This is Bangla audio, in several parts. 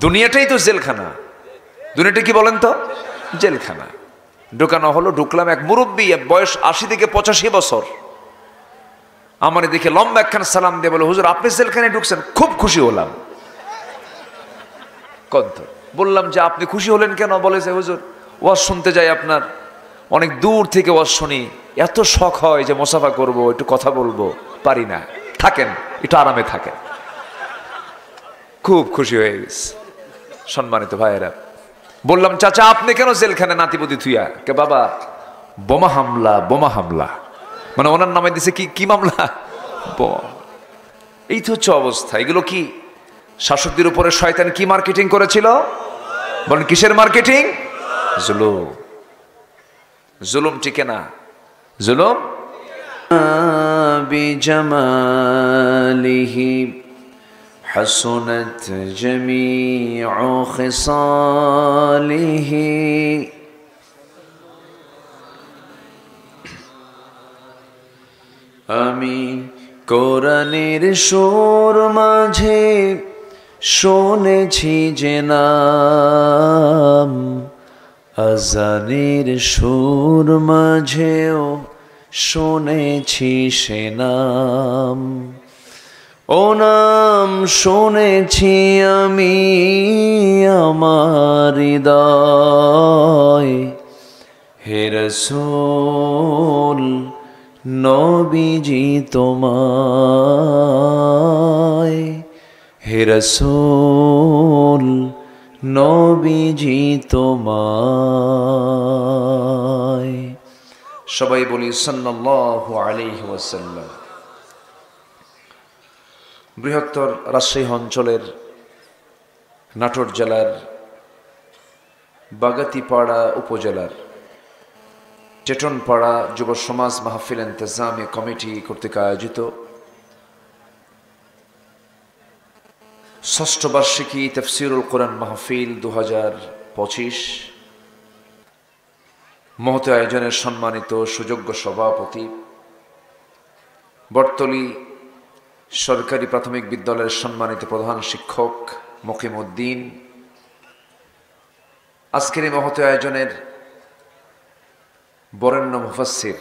দুনিয়াটাই তো জেলখানা। দুনিয়াটা কি বলেন তো? জেলখানা। ঢুকানো হলো, ঢুকলাম। এক মুরব্বী, বয়স 80 থেকে 85 বছর, আমার দিকে লম্বা একখান সালাম দিয়ে বলে, হুজুর আপনি জেলখানায় ঢুকছেন, খুব খুশি হলাম। কত বললাম যে আপনি খুশি হলেন কেন? বলেছে হুজুর ওয়াজ শুনতে যাই, আপনার অনেক দূর থেকে ওয়াজ শুনি, এত শখ হয় যে মোসাফা করব, একটু কথা বলবো, পারি না, থাকেন একটু আরামে থাকেন। খুব খুশি হয়ে গেছে। সম্মানিত ভাইয়েরা, বললাম চাচা আপনি কেন জেলখানে নাতিপতি থুইয়া? কে বাবা, বোমা হামলা, বোমা হামলা। মানে ওনার নামে দিছে কি কি মামলা? এই তো হচ্ছে অবস্থা। এগুলো কি শাসকদের উপরে শয়তান কি মার্কেটিং করেছিল? বলেন কিসের মার্কেটিং? জুলুম। জুলুম টিকে না, জুলুম। বিজামালিহি হাসুনাত জামিউ খিসালিহি। আমি কোরআনের সুর মাঝে শুনেছি যে নাম, আজানের সুর মাঝেও শুনেছি সে নাম। ও নাম শুনেছি আমি আমার হৃদয়, হে রাসূল নবীজি তোমায়, হে রাসূল নবীজি তোমায়। সবাই বলি সাল্লাল্লাহু আলাইহি ওয়াসাল্লাম। বৃহত্তর রাজশাহী অঞ্চলের নাটোর জেলার বাগাতিপাড়া উপজেলার চেটনপাড়া যুব সমাজ মাহফিল ইন্তেজামি কমিটি কর্তৃক আয়োজিত ষষ্ঠ বার্ষিকী তাফসীরুল কোরআন মাহফিল 2025 মহৎ আয়োজনের সম্মানিত সুযোগ্য সভাপতি, বটতলী সরকারি প্রাথমিক বিদ্যালয়ের সম্মানিত প্রধান শিক্ষক মকিমউদ্দিন, আজকের এই মহৎ আয়োজনের বরেণ্য মুফাসসির,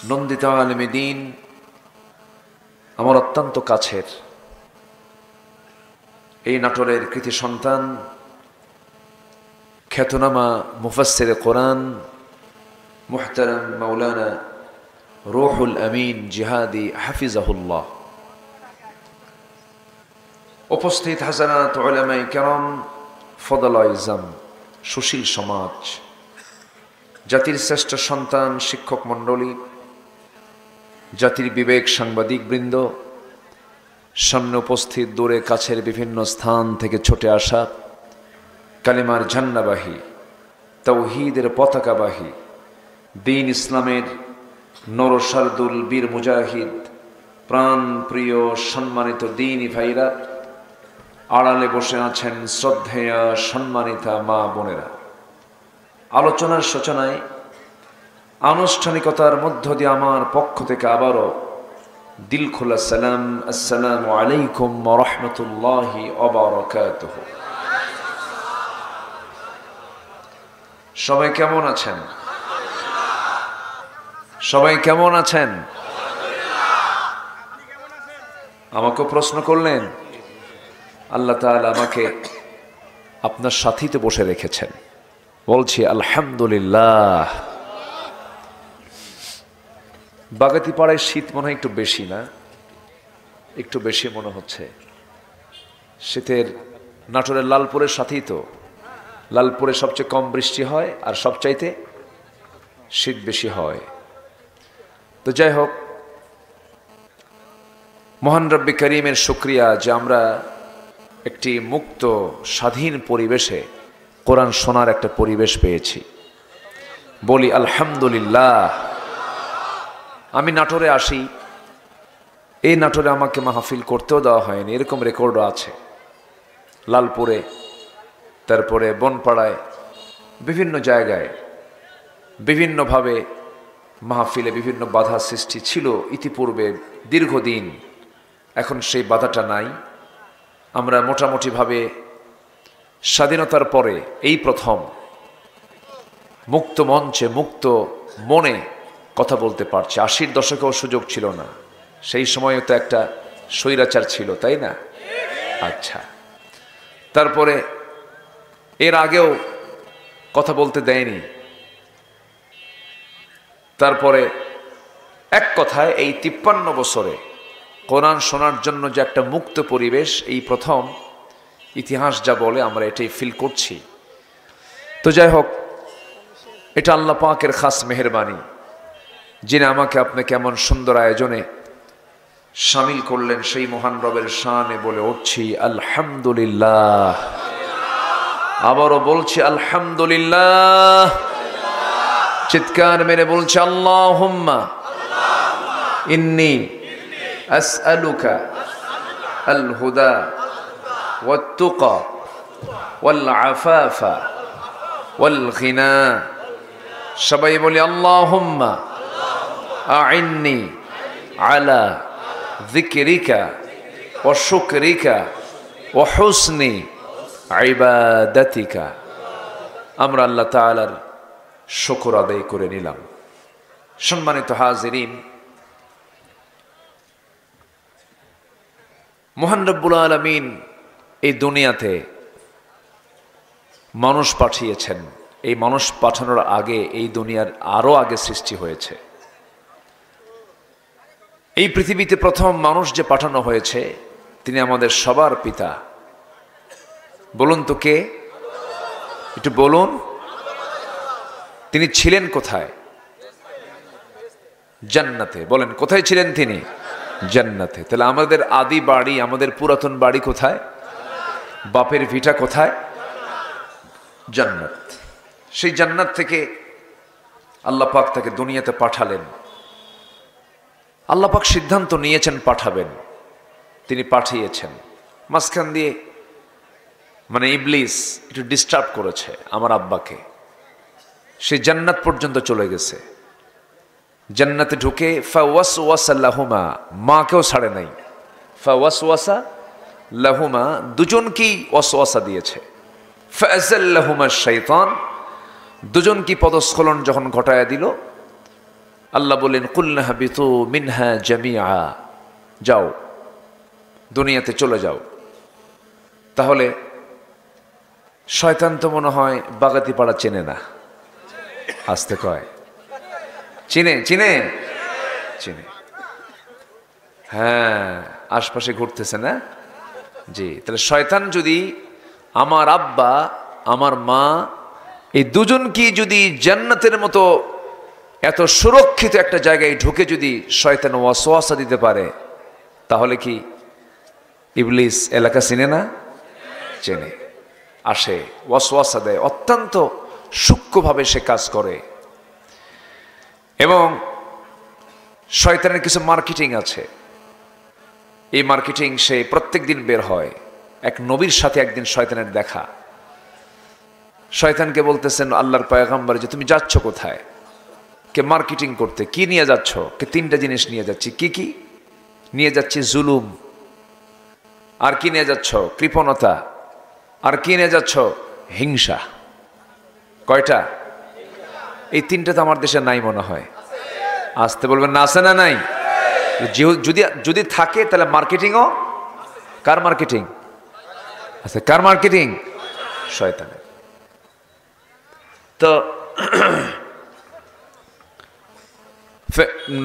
নন্দিত আলেমে দ্বীন, আমার অত্যন্ত কাছের এই নাটোরের কৃতি সন্তান, খ্যাতনামা মুফাসসিরে কোরআন মুহতারাম মাওলানা রুহুল আমিন জিহাদি হাফিজাহুল্লাহ, উপস্থিত হাজারাত উলামায়ে কেরাম, ফদলায়ে ইজম, সুশীল সমাজ, জাতির শ্রেষ্ঠ সন্তান শিক্ষক মণ্ডলী, জাতির বিবেক সাংবাদিক বৃন্দ, সামনে উপস্থিত দূরে কাছের বিভিন্ন স্থান থেকে ছুটে আসা কালিমার ঝান্ডাবাহী, তাওহীদের পতাকাবাহী, দ্বীন ইসলামের নরসারদুল বীর মুজাহিদ, প্রাণ প্রিয় সম্মানিত দ্বীনি ভাইরা, আড়ালে বসে আছেন শ্রদ্ধেয়া সম্মানিতা মা বোনেরা। আলোচনার সূচনায় আনুষ্ঠানিকতার মধ্য দিয়ে আমার পক্ষ থেকে আবারও দিল খোলা সালাম, আসসালামু আলাইকুম ওয়া রাহমাতুল্লাহি ওয়া বারাকাতুহু। সবাই কেমন আছেন? সবাই কেমন আছেন? আমাকে প্রশ্ন করলেন, আল্লাহ তাআলা আমাকে আপনার সাথীতে বসে রেখেছেন, বলছি আলহামদুলিল্লাহ। বাগাতিপাড়ায় শীত মনে হয় একটু বেশি না? একটু বেশি মনে হচ্ছে। শীতের নাটোরের লালপুরের সাথেই তো, লালপুরে সবচেয়ে কম বৃষ্টি হয় আর সবচাইতে শীত বেশি হয়। তো যাই হোক, মহান রব্বি করিমের শুকরিয়া যে আমরা একটি মুক্ত স্বাধীন পরিবেশে কোরআন শোনার একটা পরিবেশ পেয়েছি, বলি আলহামদুলিল্লাহ। আমি নাটোরে আসি, এই নাটোরে আমাকে মাহফিল করতেও দেওয়া হয়নি, এরকম রেকর্ডও আছে। লালপুরে, তারপরে বনপাড়ায়, বিভিন্ন জায়গায় বিভিন্নভাবে মাহফিলে বিভিন্ন বাধা সৃষ্টি ছিল ইতিপূর্বে দীর্ঘদিন। এখন সেই বাধাটা নাই, আমরা মোটামুটিভাবে স্বাধীনতার পরে এই প্রথম মুক্ত মঞ্চে মুক্ত মনে কথা বলতে পারছি। ৮০-র দশকেও সুযোগ ছিল না, সেই সময় তো একটা স্বৈরাচার ছিল, তাই না? আচ্ছা, তারপরে এর আগেও কথা বলতে দেয়নি। তারপরে এক কথায় এই ৫৩ বছরে কোরআন শোনার জন্য যে একটা মুক্ত পরিবেশ, এই প্রথম ইতিহাস যা বলে আমরা এটাই ফিল করছি। তো যাই হোক, এটা আল্লাহ পাকের খাস মেহেরবানি, যিনি আমাকে আপনাকে এমন সুন্দর আয়োজনে শামিল করলেন, সেই মহান রবের শানে বলে উঠছি আলহামদুলিল্লাহ। আবারও বলছি আলহামদুলিল্লাহ। চিৎকার মেরে বলছি আল্লাহুম্মা ইন্নী আসআলুকা আল হুদা ওয়াত তুকা ওয়াল আফাফা ওয়াল গিনা। সবাই বলি আল্লাহুম্মা আইন্নি আলা যিকরিকা ওয়া শুকরিকা ওয়া হুসনি ইবাদাতিকা। আমরা আল্লাহ তাআলার শুকর আদায় করে নিলাম। সম্মানিত হাজিরিন, মহান রব্বুল আলামিন এই দুনিয়াতে মানুষ পাঠিয়েছেন। এই মানুষ পাঠানোর আগে এই দুনিয়ার আরো আগে সৃষ্টি হয়েছে। এই পৃথিবীতে প্রথম মানুষ যে পাঠানো হয়েছে তিনি আমাদের সবার পিতা। বলুন তো কে? একটু বলুন। তিনি ছিলেন কোথায়? জান্নাতে। বলেন কোথায় ছিলেন তিনি? জান্নাতে। তাহলে আমাদের আদি বাড়ি, আমাদের পুরাতন বাড়ি কোথায়? বাপের ভিটা কোথায়? জান্নাত। সেই জান্নাত থেকে আল্লাহ পাক তাকে দুনিয়াতে পাঠালেন। আল্লাহ পাক সিদ্ধান্ত নিয়েছেন পাঠাবেন, তিনি পাঠিয়েছেন। মাঝখান দিয়ে মানে ইবলিস একটু ডিস্টার্ব করেছে আমার আব্বাকে। সে জান্নাত পর্যন্ত চলে গেছে। জান্নাতে ঢুকে ফাওয়াসওয়াসা লাহুমা, মাকেও ছাড়ে নাই। ফাওয়াসওয়াসা লাহুমা, দুজনকেই ওয়াসওয়াসা দিয়েছে। ফাআযাল্লাহুমা শাইতান, দুজনকে পদস্খলন যখন ঘটায়া দিল, আল্লাহ বললেন কুলনা হাবিতু মিনহা জামিআ, যাও দুনিয়াতে চলে যাও। তাহলে শয়তান তো মনে হয় বাগাতিপাড়া চেনে না, আসতে কয় চিনে চিনে চিনে, হ্যাঁ আশপাশে ঘুরতেছে না জি। তাহলে শয়তান যদি আমার আব্বা আমার মা এই দুজনকে যদি জান্নাতের মতো এত সুরক্ষিত একটা জায়গায় ঢুকে যদি শয়তান ওয়াসওয়াসা দিতে পারে, তাহলে কি ইবলিস এলাকা চিনে না? চেনে, আসে, ওয়াসওয়াসা দেয়, অত্যন্ত সূক্ষ্মভাবে সে কাজ করে। এবং শয়তানের কিছু মার্কেটিং আছে। এই মার্কেটিং সে প্রত্যেক দিন বের হয়। এক নবীর সাথে একদিন শয়তানের দেখা। শয়তানকে বলতেছেন আল্লাহর পয়গম্বর যে তুমি যাচ্ছ কোথায়? কে মার্কেটিং করতে। কি নিয়ে যাচ্ছ? কে তিনটা জিনিস নিয়ে যাচ্ছি। কি কি নিয়ে যাচ্ছি? জুলুম। আর কি নিয়ে যাচ্ছ? কৃপণতা। আর কি নিয়ে যাচ্ছ? হিংসা। কয়টা? এই তিনটা তো আমার দেশে নাই মনে হয়। আসতে বলবেন না, আছে না নাই? যদি যদি থাকে তাহলে মার্কেটিংও কার মার্কেটিং? আচ্ছা, কার মার্কেটিং? শয়তানের। তো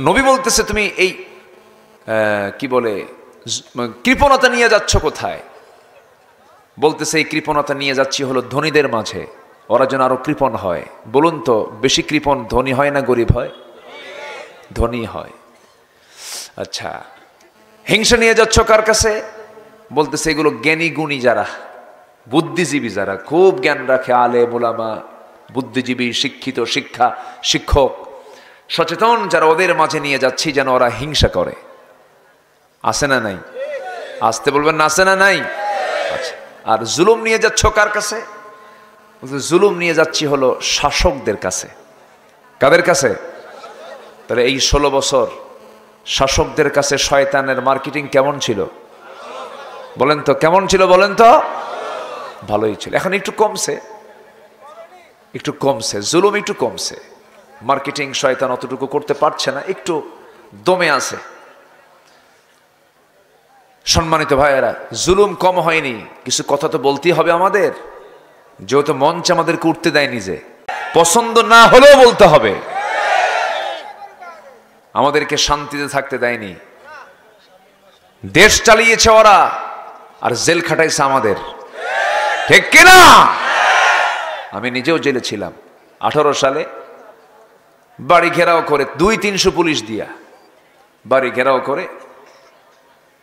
নবী বলতেছে তুমি এই কি বলে কৃপণতা নিয়ে যাচ্ছ কোথায়? বলতেছে এই কৃপণতা নিয়ে যাচ্ছি হলো ধনীদের মাঝে, ওরা যেন আরো কৃপণ হয়। বলুন তো বেশি কৃপণ ধনী হয় না গরিব হয়? ধনী হয়। আচ্ছা, হিংসা নিয়ে যাচ্ছ কার কাছে? বলতেছে এগুলো জ্ঞানী গুণী যারা, বুদ্ধিজীবী যারা খুব জ্ঞান রাখে, আলেম ওলামা, বুদ্ধিজীবী, শিক্ষিত, শিক্ষক, সচেতন যারা, ওদের মাঝে নিয়ে যাচ্ছি যেন ওরা হিংসা করে। আছে না নাই? আসতে বলবেন না, আছে না নাই? আচ্ছা, আর জুলুম নিয়ে যাচ্ছ কার কাছে? জুলুম নিয়ে যাচ্ছি হলো শাসকদের কাছে। কাদের কাছে? তাহলে এই 16 বছর শাসকদের কাছে শয়তানের মার্কেটিং কেমন ছিল? বলেন তো কেমন ছিল বলেন তো? ভালোই ছিল। এখন একটু কমছে, জুলুম একটু কমছে, মার্কেটিং শয়তান অতটুকু করতে পারছে না, একটু দমে আছে। সম্মানিত ভাইয়েরা, জুলুম কম হয়নি, কিছু কথা তো বলতেই হবে আমাদের, যেহেতু মঞ্চ আমাদেরকে উঠতে দেয়নি, যে পছন্দ না হলেও বলতে হবে। আমাদেরকে শান্তিতে থাকতে দেয়নি, দেশ চালিয়েছে ওরা আর জেল খাটাইছে আমাদের, ঠিক কিনা? আমি নিজেও জেলে ছিলাম 18 সালে, বাড়ি ঘেরাও করে 200-300 পুলিশ দিয়া বাড়ি ঘেরাও করে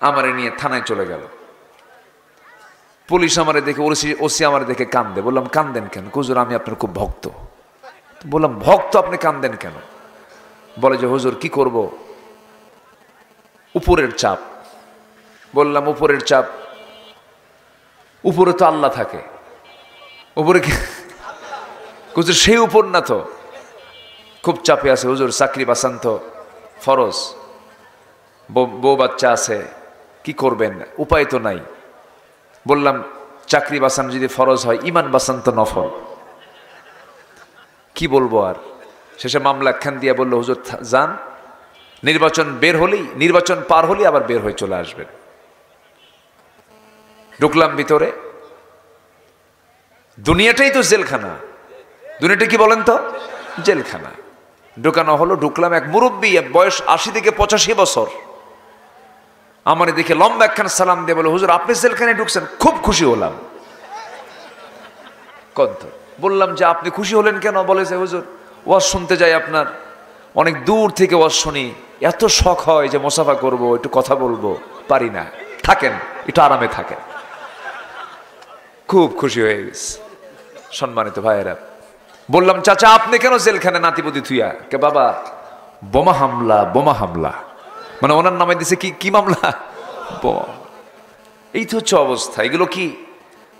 আমারে নিয়ে থানায় চলে গেল। পুলিশ আমারে দেখে, ওসি আমারে দেখে কান্দে। বললাম কান্দেন কেন? হুজুর আমি আপনার খুব ভক্ত। বললাম ভক্ত, আপনি কান্দেন কেন? বলে যে হুজুর কি করব, উপরের চাপ। বললাম উপরের চাপ? উপরে তো আল্লাহ থাকে, উপরে কি হুজুর সেই উপর না তো, খুব চাপে আছে হুজুর, চাকরি বাঁচান তো ফরজ, বউ বাচ্চা আছে, কি করবেন, উপায় তো নাই। বললাম চাকরি বাঁচান যদি ফরজ হয়, ইমান বাঁচান তো নফল, কি বলবো আর। শেষে মামলা একখান দিয়ে বললো হুজুর যান, নির্বাচন পার হলেই আবার বের হয়ে চলে আসবেন। ঢুকলাম ভিতরে, দুনিয়াটাই তো জেলখানা, দুনিয়াটা কি বলেন তো? জেলখানা। ঢুকানো হলো, ঢুকলাম, এক মুরব্বী, বয়স 80 থেকে 85 বছর, আমার দেখে লম্বা একখান সালাম দিয়ে বলে হুজুর আপনি জেলখানায় ঢুকছেন, খুব খুশি হলাম। কত বললাম যে আপনি খুশি হলেন কেন? বলেছে হুজুর ওয়াজ শুনতে যাই আপনার, অনেক দূর থেকে ওয়াজ শুনি, এত শখ হয় যে মুসাফা করব, একটু কথা বলবো, পারি না, থাকেন একটু আরামে থাকেন। খুব খুশি হয়ে গেছে। সম্মানিত ভাইয়েরা, বললাম চাচা আপনি কেন জেলখানে নাতিপুতি থুইয়া? কে বাবা, বোমা হামলা, মানে ওনার নামে দিছে কি মামলা? এই তো হচ্ছে অবস্থা। এগুলো কি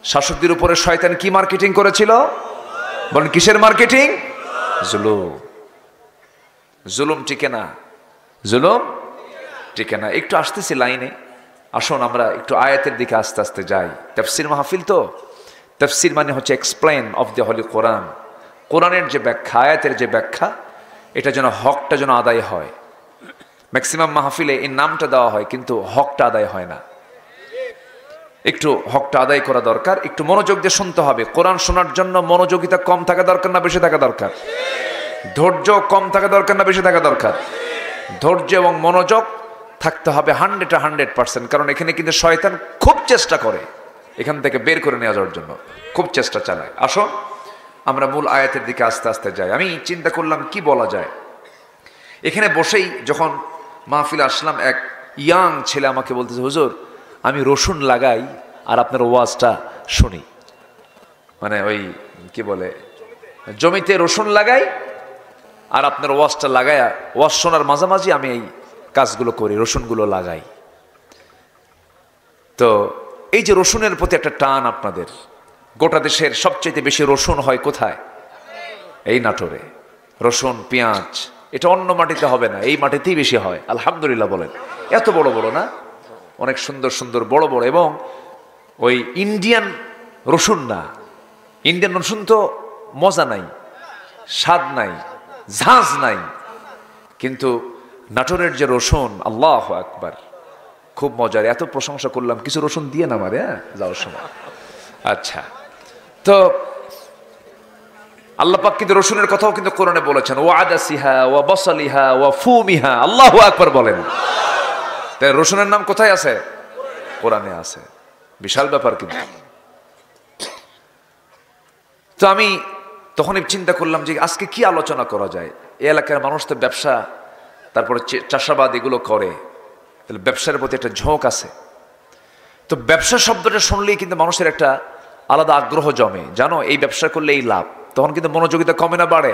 শাসকদের উপরে শয়তান কি মার্কেটিং করেছিল? বলেন কিসের মার্কেটিং? জুলুম টিকে না, জুলুম টিকে না। একটু আসতেছি লাইনে, আসুন আমরা একটু আয়াতের দিকে আস্তে আস্তে যাই। তাফসীর মাহফিল তো, তাফসীর মানে হচ্ছে এক্সপ্লেন অফ দ্য হলি কোরআন, কোরআনের যে ব্যাখ্যা, আয়াতের যে ব্যাখ্যা, এটা যেন হকটা যেন আদায় হয়। ম্যাক্সিমাম মাহফিলে এই নামটা দেওয়া হয় কিন্তু হকটা আদায় হয় না। একটু হকটা আদায় করা দরকার, একটু মনোযোগ দিয়ে শুনতে হবে। কোরআন শোনার জন্য মনোযোগিতা কম থাকা দরকার না বেশি থাকা দরকার? ধৈর্য কম থাকা দরকার না বেশি থাকা দরকার? ধৈর্য এবং মনোযোগ থাকতে হবে 100%, কারণ এখানে কিন্তু শয়তান খুব চেষ্টা করে এখান থেকে বের করে নিয়ে যাওয়ার জন্য, খুব চেষ্টা চালায়। আসুন আমরা মূল আয়াতের দিকে আস্তে আস্তে যাই। আমি চিন্তা করলাম কি বলা যায়। এখানে বসেই যখন মাহফিলে আসলাম, এক ইয়াং ছেলে আমাকে বলতেছে হুজুর আমি রসুন লাগাই আর আপনার ওয়াজটা শুনি, মানে ওই কি বলে জমিতে রসুন লাগাই আর আপনার ওয়াজটা লাগায়া, ওয়াজ শোনার মাঝামাঝি আমি এই কাজগুলো করি, রসুনগুলো লাগাই। তো এই যে রসুনের প্রতি একটা টান আপনাদের, গোটা দেশের সবচেয়ে বেশি রসুন হয় কোথায়? এই নাটোরে। রসুন পেঁয়াজ এটা অন্য মাটিতে হবে না, এই মাটিতেই বেশি হয়। আলহামদুলিল্লাহ বলেন। এত বড় বড় না, অনেক সুন্দর সুন্দর বড় বড়, এবং ওই ইন্ডিয়ান রসুন না। ইন্ডিয়ান রসুন তো মজা নাই, স্বাদ নাই, ঝাঁজ নাই, কিন্তু নাটোরের যে রসুন, আল্লাহু আকবার, খুব মজার। এত প্রশংসা করলাম, কিছু রসুন দিয়ে না আমারে যাওয়ার সময়। আচ্ছা, তো আল্লাহ পাক কিন্তু রসুনের কথাও কিন্তু কোরআনে বলেছেন, ওয়া আদাসিহা ওয়া বাসালিহা ওয়া ফুমিহা, আল্লাহু আকবার বলেন। তাই রসুনের নাম কোথায় আছে? কোরআনে আছে। বিশাল ব্যাপার কিন্তু। তো আমি তখনই চিন্তা করলাম যে আজকে কি আলোচনা করা যায়। এই এলাকার মানুষ তো ব্যবসা, তারপরে চাষাবাদ এগুলো করে, তাহলে ব্যবসার প্রতি একটা ঝোঁক আছে। তো ব্যবসা শব্দটা শুনলেই কিন্তু মানুষের একটা আলাদা আগ্রহ জমে, জানো এই ব্যবসা করলে এই লাভ, তখন কিন্তু মনোযোগিতা কমে না বাড়ে?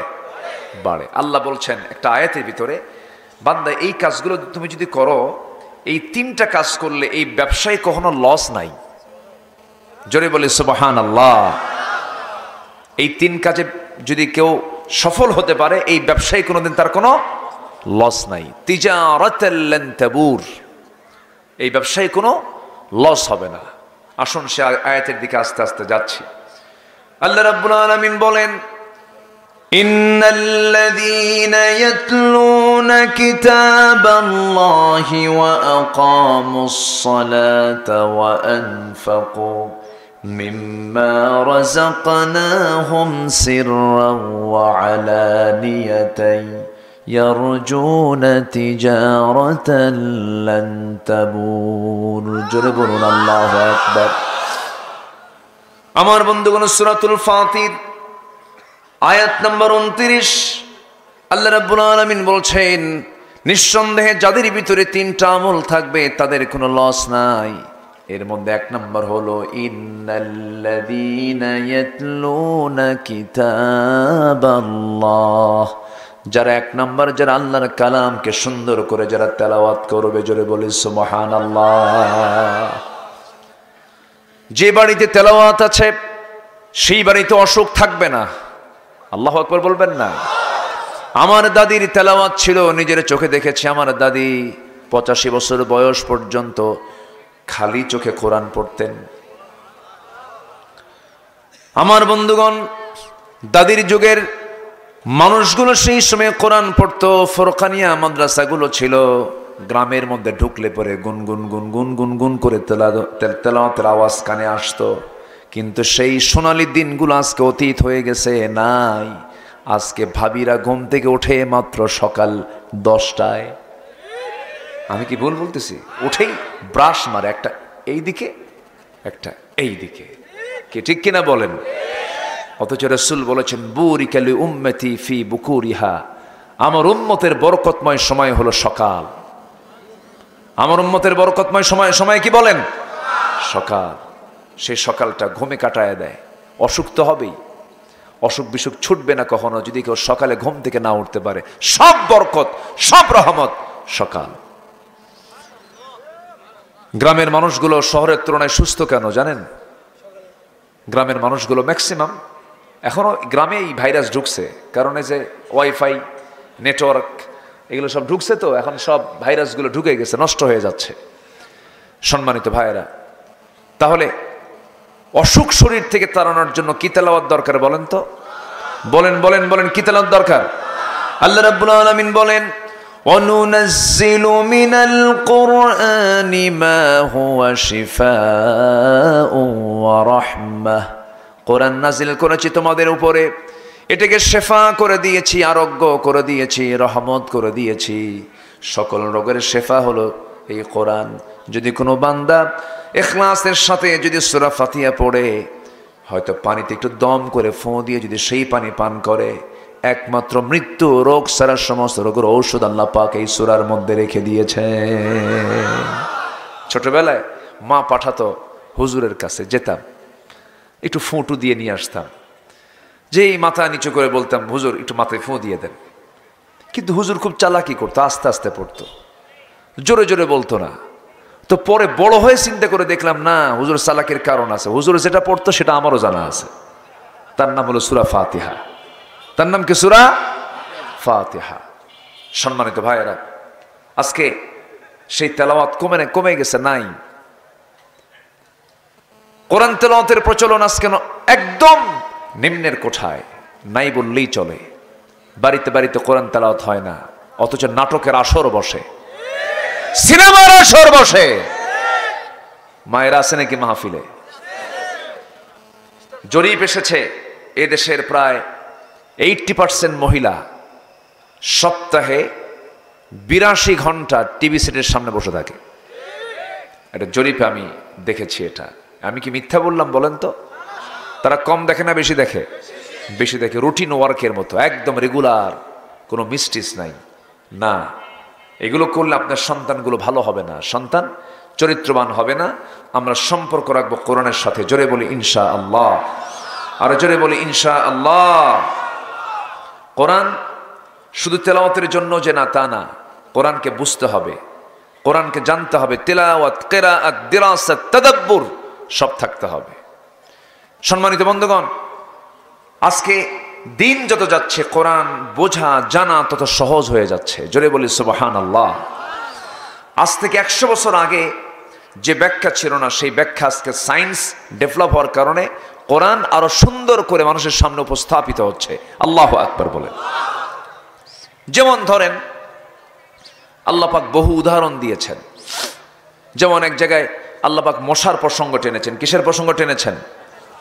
বাড়ে। আল্লাহ বলছেন একটা আয়াতের ভিতরে, বান্দা এই কাজগুলো তুমি যদি করো, এই 3টা কাজ করলে এই ব্যবসায় কখনো লস নাই। জোরে বলি সুবহানাল্লাহ। এই 3 কাজে যদি কেউ সফল হতে পারে, এই ব্যবসায় কোনোদিন তার কোনো লস নাই। তিজারাতাল লান তাবুর, এই ব্যবসায় কোনো লস হবে না। আসুন সে আয়াতের দিকে আস্তে আস্তে যাচ্ছি। আল্লাহ রাব্বুল আলামিন বলেন, ইন্নাল্লাযীনা ইয়াতলুনা কিতাবাল্লাহি ওয়া আকামুস সালাতা ওয়া আনফাকু মিম্মা রাযাকনাহুম সিররান ওয়া আলানিয়াতান ইয়ারজুনা তিজারাতান লান তাবুর। জোরে বলুন আল্লাহু আকবার। আমার বন্ধুগণ, সূরাতুল ফাতির আয়াত নম্বর 29 আল্লাহ রাব্বুল আলামিন বলছেন, নিঃসন্দেহে যাদের ভিতরে তিনটা আমল থাকবে তাদের কোনো লস নাই। এর মধ্যে এক নম্বর হলো ইন্নাল্লাযীনা ইয়াতলুনা কিতাবাল্লাহ। যারা এক নম্বর, যারা আল্লাহর কালামকে সুন্দর করে যারা তেলাওয়াত করবে, জোরে বলি সুবহানাল্লাহ। যে বাড়িতে তেলাওয়াত আছে সেই বাড়িতে অসুখ থাকবে না। আল্লাহু আকবার বলবেন না? আমার দাদির তেলাওয়াত ছিল, নিজের চোখে দেখেছি। আমার দাদি 85 বছর বয়স পর্যন্ত খালি চোখে কোরআন পড়তেন। আমার বন্ধুগণ, দাদির যুগের মানুষগুলো সেই সময় কোরআন পড়তো। ফরকানিয়া মাদ্রাসাগুলো ছিল গ্রামের মধ্যে, ঢুকলে পরে গুনগুন গুনগুন গুনগুন করে তেলাওয়াতের আওয়াজ কানে আসতো। কিন্তু সেই সোনালি দিনগুলো আজকে অতীত হয়ে গেছে, নাই। আজকে ভাবিরা ঘুম থেকে ওঠে মাত্র সকাল 10টায়। আমি কি ভুল বলতেছি? উঠেই ব্রাশ মারে, একটা এই দিকে একটা এই দিকে, কি ঠিক কিনা বলেন? অথচ রাসূল বলেছেন, বুরিকা লি উম্মতি ফি বুকুরিহা, আমার উম্মতের বরকতময় সময় হলো সকাল। আমার উম্মতের বরকতময় সময় কি বলেন? সকাল। সেই সকালটা ঘুমে কাটায় দেয়। অসুখ তো হবেই, অসুখ বিসুখ ছুটবে না কখনো যদি কেউ সকালে ঘুম থেকে না উঠতে পারে। সব বরকত, সব রহমত সকাল। গ্রামের মানুষগুলো শহরের তুলনায় সুস্থ কেন জানেন? গ্রামের মানুষগুলো ম্যাক্সিমাম এখনো গ্রামে এই ভাইরাস ঢুকছে, কারণ এই যে ওয়াইফাই নেটওয়ার্ক এগুলো সব ঢুকছে, তো এখন সব ভাইরাসগুলো ঢুকে গেছে, নষ্ট হয়ে যাচ্ছে। সম্মানিত ভাইয়েরা, তাহলে অসুখ শরীর থেকে তাড়ানোর জন্য কি তেলাওয়াত দরকার বলেন তো? বলেন বলেন বলেন, কি তেলাওয়াত দরকার? আল্লাহ রাব্বুল আলামিন বলেন, ওয়ানুনাজ্জিলু মিনাল কুরআনি মা হুয়া শিফাউন ওয়া রাহমাহ। কোরআন নাজিল করেছি তোমাদের উপরে, এটাকে শেফা করে দিয়েছি, আরোগ্য করে দিয়েছি, রহমত করে দিয়েছি। সকল রোগের শেফা হলো এই কোরআন। যদি কোনো বান্দা ইখলাসের সাথে যদি সূরা ফাতিহা পড়ে, হয়তো পানিতে একটু দম করে ফোঁ দিয়ে যদি সেই পানি পান করে, একমাত্র মৃত্যু রোগ ছাড়া সমস্ত রোগের ঔষধ আল্লাহ পাক এই সূরার মধ্যে রেখে দিয়েছে। ছোটবেলায় মা পাঠাতো হুজুরের কাছে, যেতাম, একটু ফোঁটু দিয়ে নিয়ে আসতাম। যেই মাথা নিচু করে বলতাম, হুজুর একটু মাথায় ফোঁ দিয়ে দেন। কিন্তু হুজুর খুব চালাকি করতো, আস্তে আস্তে পড়তো, জোরে জোরে বলতো না। তো পরে বড় হয়ে চিন্তা করে দেখলাম, না, হুজুর চালাকির কারণ আছে। হুজুর যেটা পড়তো সেটা আমারও জানা আছে। তার নাম হলো সূরা ফাতিহা। তার নাম কি? সূরা ফাতিহা। সম্মানিত ভাইয়েরা, আজকে সেই তেলাওয়াত কমে গেছে, নাই। কোরআন তেলাওয়াতের প্রচলন আজকে একদম নিম্নের কোঠায়, নাই বললেই চলে। বাড়িতে বাড়িতে কোরআন তেলাওয়াত হয় না, অথচ নাটকের আসর বসে, সিনেমার আসর বসে। মায়েরা আছে নাকি মাহফিলে? জরিপ এসেছে, এদেশের প্রায় 80% মহিলা সপ্তাহে 82 ঘন্টা টিভি সেটের সামনে বসে থাকে। এটা জরিপে আমি দেখেছি। এটা আমি কি মিথ্যা বললাম বলেন তো? তারা কম দেখে না বেশি দেখে? বেশি দেখে। রুটিন ওয়ার্কের মতো, একদম রেগুলার, কোনো মিস্টিস নাই। না, এগুলো করলে আপনার সন্তানগুলো ভালো হবে না, সন্তান চরিত্রবান হবে না। আমরা সম্পর্ক রাখবো কোরআনের সাথে। জোরে বলি ইনশাআল্লাহ, আর জোরে বলি ইনশাআল্লাহ। কোরআন শুধু তেলাওয়াতের জন্য যে না, তা না। কোরআনকে বুঝতে হবে, কোরআনকে জানতে হবে। তেলাওয়াত, কিরাআত, দিরাসাত, তাদাব্বুর সব থাকতে হবে। সম্মানিত বন্ধুগণ, আজকে দিন যত যাচ্ছে কোরআন বোঝা জানা তত সহজ হয়ে যাচ্ছে। জোরে বলি সুবহানাল্লাহ। আজ থেকে 100 বছর আগে যে ব্যাখ্যা ছিল না সেই ব্যাখ্যা আজকে সায়েন্স ডেভেলপ হওয়ার কারণে কোরআন আরো সুন্দর করে মানুষের সামনে উপস্থাপিত হচ্ছে। আল্লাহু আকবার বলেন। যেমন ধরেন আল্লাহ পাক বহু উদাহরণ দিয়েছেন। যেমন এক জায়গায় আল্লাহ পাক মশার প্রসঙ্গ টেনেছেন। কিসের প্রসঙ্গ টেনেছেন?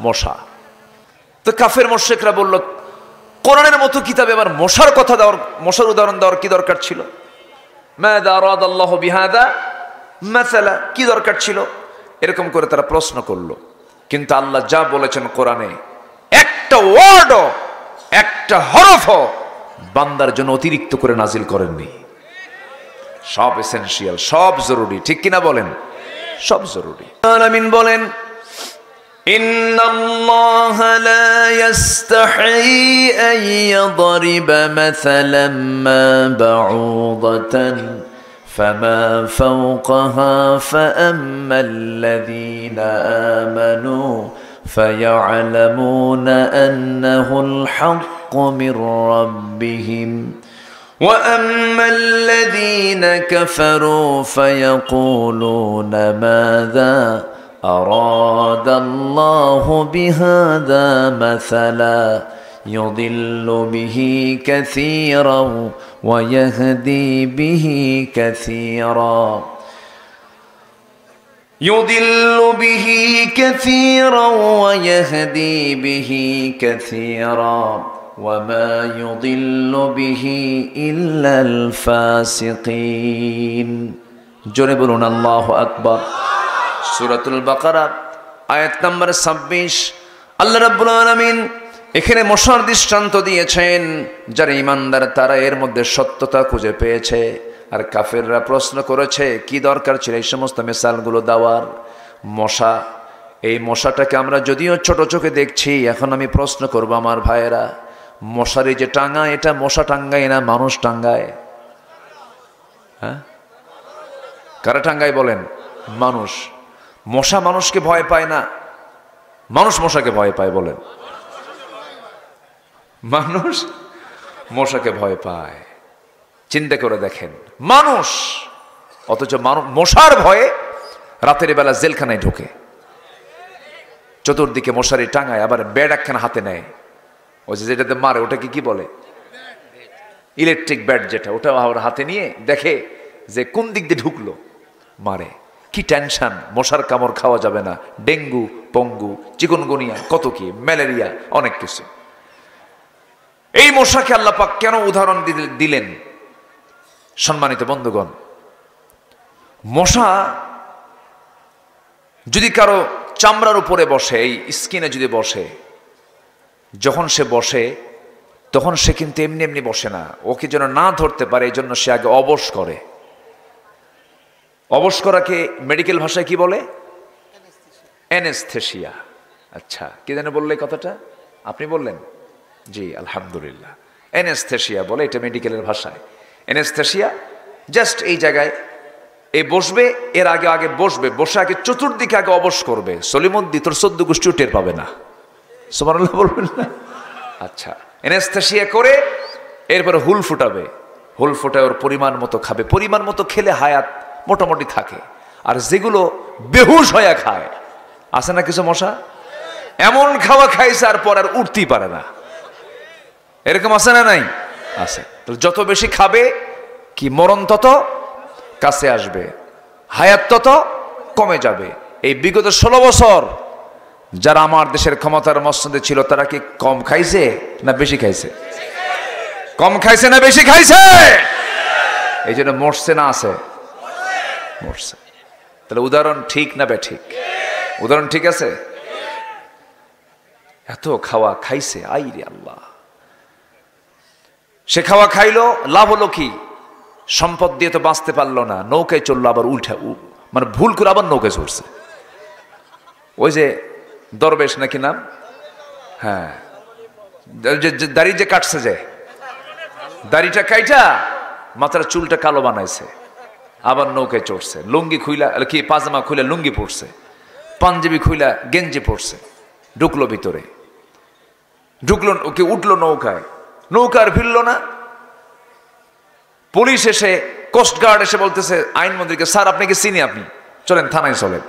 মশা। তো কাফের মুশরিকরা বলল, কোরআনের মতো কিতাবে আবার মশার কথা দেওয়ার, মশার উদাহরণ দেওয়ার কি দরকার ছিল? মাযা আরাদাল্লাহু বিহাদা মাসালা, কি দরকার ছিল? এরকম করে তারা প্রশ্ন করলো। কিন্তু আল্লাহ যা বলেছেন কোরআনে, একটা ওয়ার্ডও, একটা হরফও বান্দার জন্য অতিরিক্ত করে নাজিল করেননি। সব এসেনশিয়াল, সব জরুরি, ঠিক কিনা বলেন? সব জরুরি। আমিন বলেন, ইন্নাল্লাহা লা ইস্তাহি আন ইয়াদরিবা মাসালাম মা বাউদাতান فما فوقها فأما الذين آمنوا فيعلمون أنه الحق من ربهم وأما الذين كفروا فيقولون ماذا أراد الله بهذا مثلا يضل به كثيرا ويهدي به كثيرا يضل به كثيرا ويهدي به كثيرا وما يضل به إلا الفاسقين জোরে বলুন আল্লাহু আকবার। সূরাতুল বাকারা আয়াত নম্বর 26 আল্লাহ রাব্বুল আলামিন এখানে মশার দৃষ্টান্ত দিয়েছেন। যারা ঈমানদার তারা এর মধ্যে সত্যতা খুঁজে পেয়েছে, আর কাফেররা প্রশ্ন করেছে কি দরকার ছিল এই সমস্ত মিসালগুলো দেওয়ার। মশা, এই মশাটাকে আমরা যদিও ছোট চোখে দেখছি, এখন আমি প্রশ্ন করব আমার ভাইয়েরা, মশারি যে টাঙ্গায় এটা মশা টাঙ্গায় না মানুষ টাঙ্গায়? হ্যাঁ, কারা টাঙ্গায় বলেন? মানুষ। মশা মানুষকে ভয় পায় না, মানুষ মশাকে ভয় পায়। বলেন, মানুষ মশাকে ভয় পায়। চিন্তা করে দেখেন, মানুষ, অথচ মশার ভয়ে রাতের বেলা জেলখানায় ঢোকে, চতুর্দিকে মশারি টাঙায়, আবার ব্যাট একখানা হাতে নেয়, ওই যেটাতে মারে ওটাকে কি বলে? ইলেকট্রিক ব্যাট যেটা, ওটা আবার হাতে নিয়ে দেখে যে কোন দিক দিয়ে ঢুকলো, মারে। কি টেনশন, মশার কামড় খাওয়া যাবে না, ডেঙ্গু, পঙ্গু, চিকুনগুনিয়া, কত কি, ম্যালেরিয়া, অনেক কিছু। এই মশাকে আল্লাহ পাক কেন উদাহরণ দিলেন? সম্মানিত বন্ধুগণ, মশা যদি কারো চামড়ার উপরে বসে, এই স্কিনে যদি বসে, যখন সে বসে তখন সে কিন্তু এমনি এমনি বসে না, ওকে যেন না ধরতে পারে এই জন্য সে আগে অবশ করে। অবশ করাকে মেডিকেল ভাষায় কি বলে? অ্যানেস্থেসিয়া। আচ্ছা, কি জানে বললে কথাটা? আপনি বললেন? জি, আলহামদুলিল্লাহ। অ্যানেস্থেসিয়া বলে এটা মেডিকেলের ভাষায়। অ্যানেস্থেসিয়া জাস্ট এই জায়গায় এই বসবে, এর আগে আগে বসবে, বসে আগে চতুর্দিকে আগে অবশ করবে। সলিমুদ্দি তোর 14 গোষ্ঠীও টের পাবে না, সুবহানাল্লাহ বলবেন না? আচ্ছা, অ্যানেস্থেসিয়া করে এরপরে হুল ফুটাবে, হুল ফুটায় ওর পরিমাণ মতো খাবে, পরিমাণ মতো খেলে হায়াত মোটামুটি থাকে। আর যেগুলো বেহুশ হয়ে খায়, আছে না কিছু মশা, এমন খাওয়া খাইছে আর পর আর উঠতেই পারে না, এরকম আছে না? নাই? আছে। যত বেশি খাবে কি মরণ তত কাছে আসবে, হায়াত তত কমে যাবে। এই বিগত 16 বছর যারা আমার দেশের ক্ষমতার মসনদে ছিল তারা কি কম খাইছে না বেশি খাইছে? কম খাইছে না বেশি খাইছে? এই জন্য মরছে না আছে? মরছে। তাহলে উদাহরণ ঠিক না বেঠিক? উদাহরণ ঠিক আছে। এত খাওয়া খাইছে, আইরে আল্লাহ। সে খাওয়া খাইলো, লাভ হলো কি? সম্পদ দিয়ে তো বাঁচতে পারলো না, নৌকায় চললো, আবার উল্টা মানে ভুল করে আবার নৌকায় চড়ছে। ওই যে দরবেশ নাকি নাম, হ্যাঁ, দাড়ি যে কাটছে, যে দাড়িটা কাইটা মাথার চুলটা কালো বানাইছে, আবার নৌকায় চড়ছে। লুঙ্গি খুইলা কি পাজামা খুইলা লুঙ্গি পড়ছে, পাঞ্জাবি খুইলা গেঞ্জি পড়ছে, ঢুকলো ভিতরে, ঢুকলো, ওকে উঠলো নৌকায়, নৌকা আর ফিরল না। পুলিশ এসে, কোস্টগার্ড এসে বলতেছে আইনমন্ত্রীকে, স্যার আপনাকে চিনি, আপনি চলেন থানায় চলেন।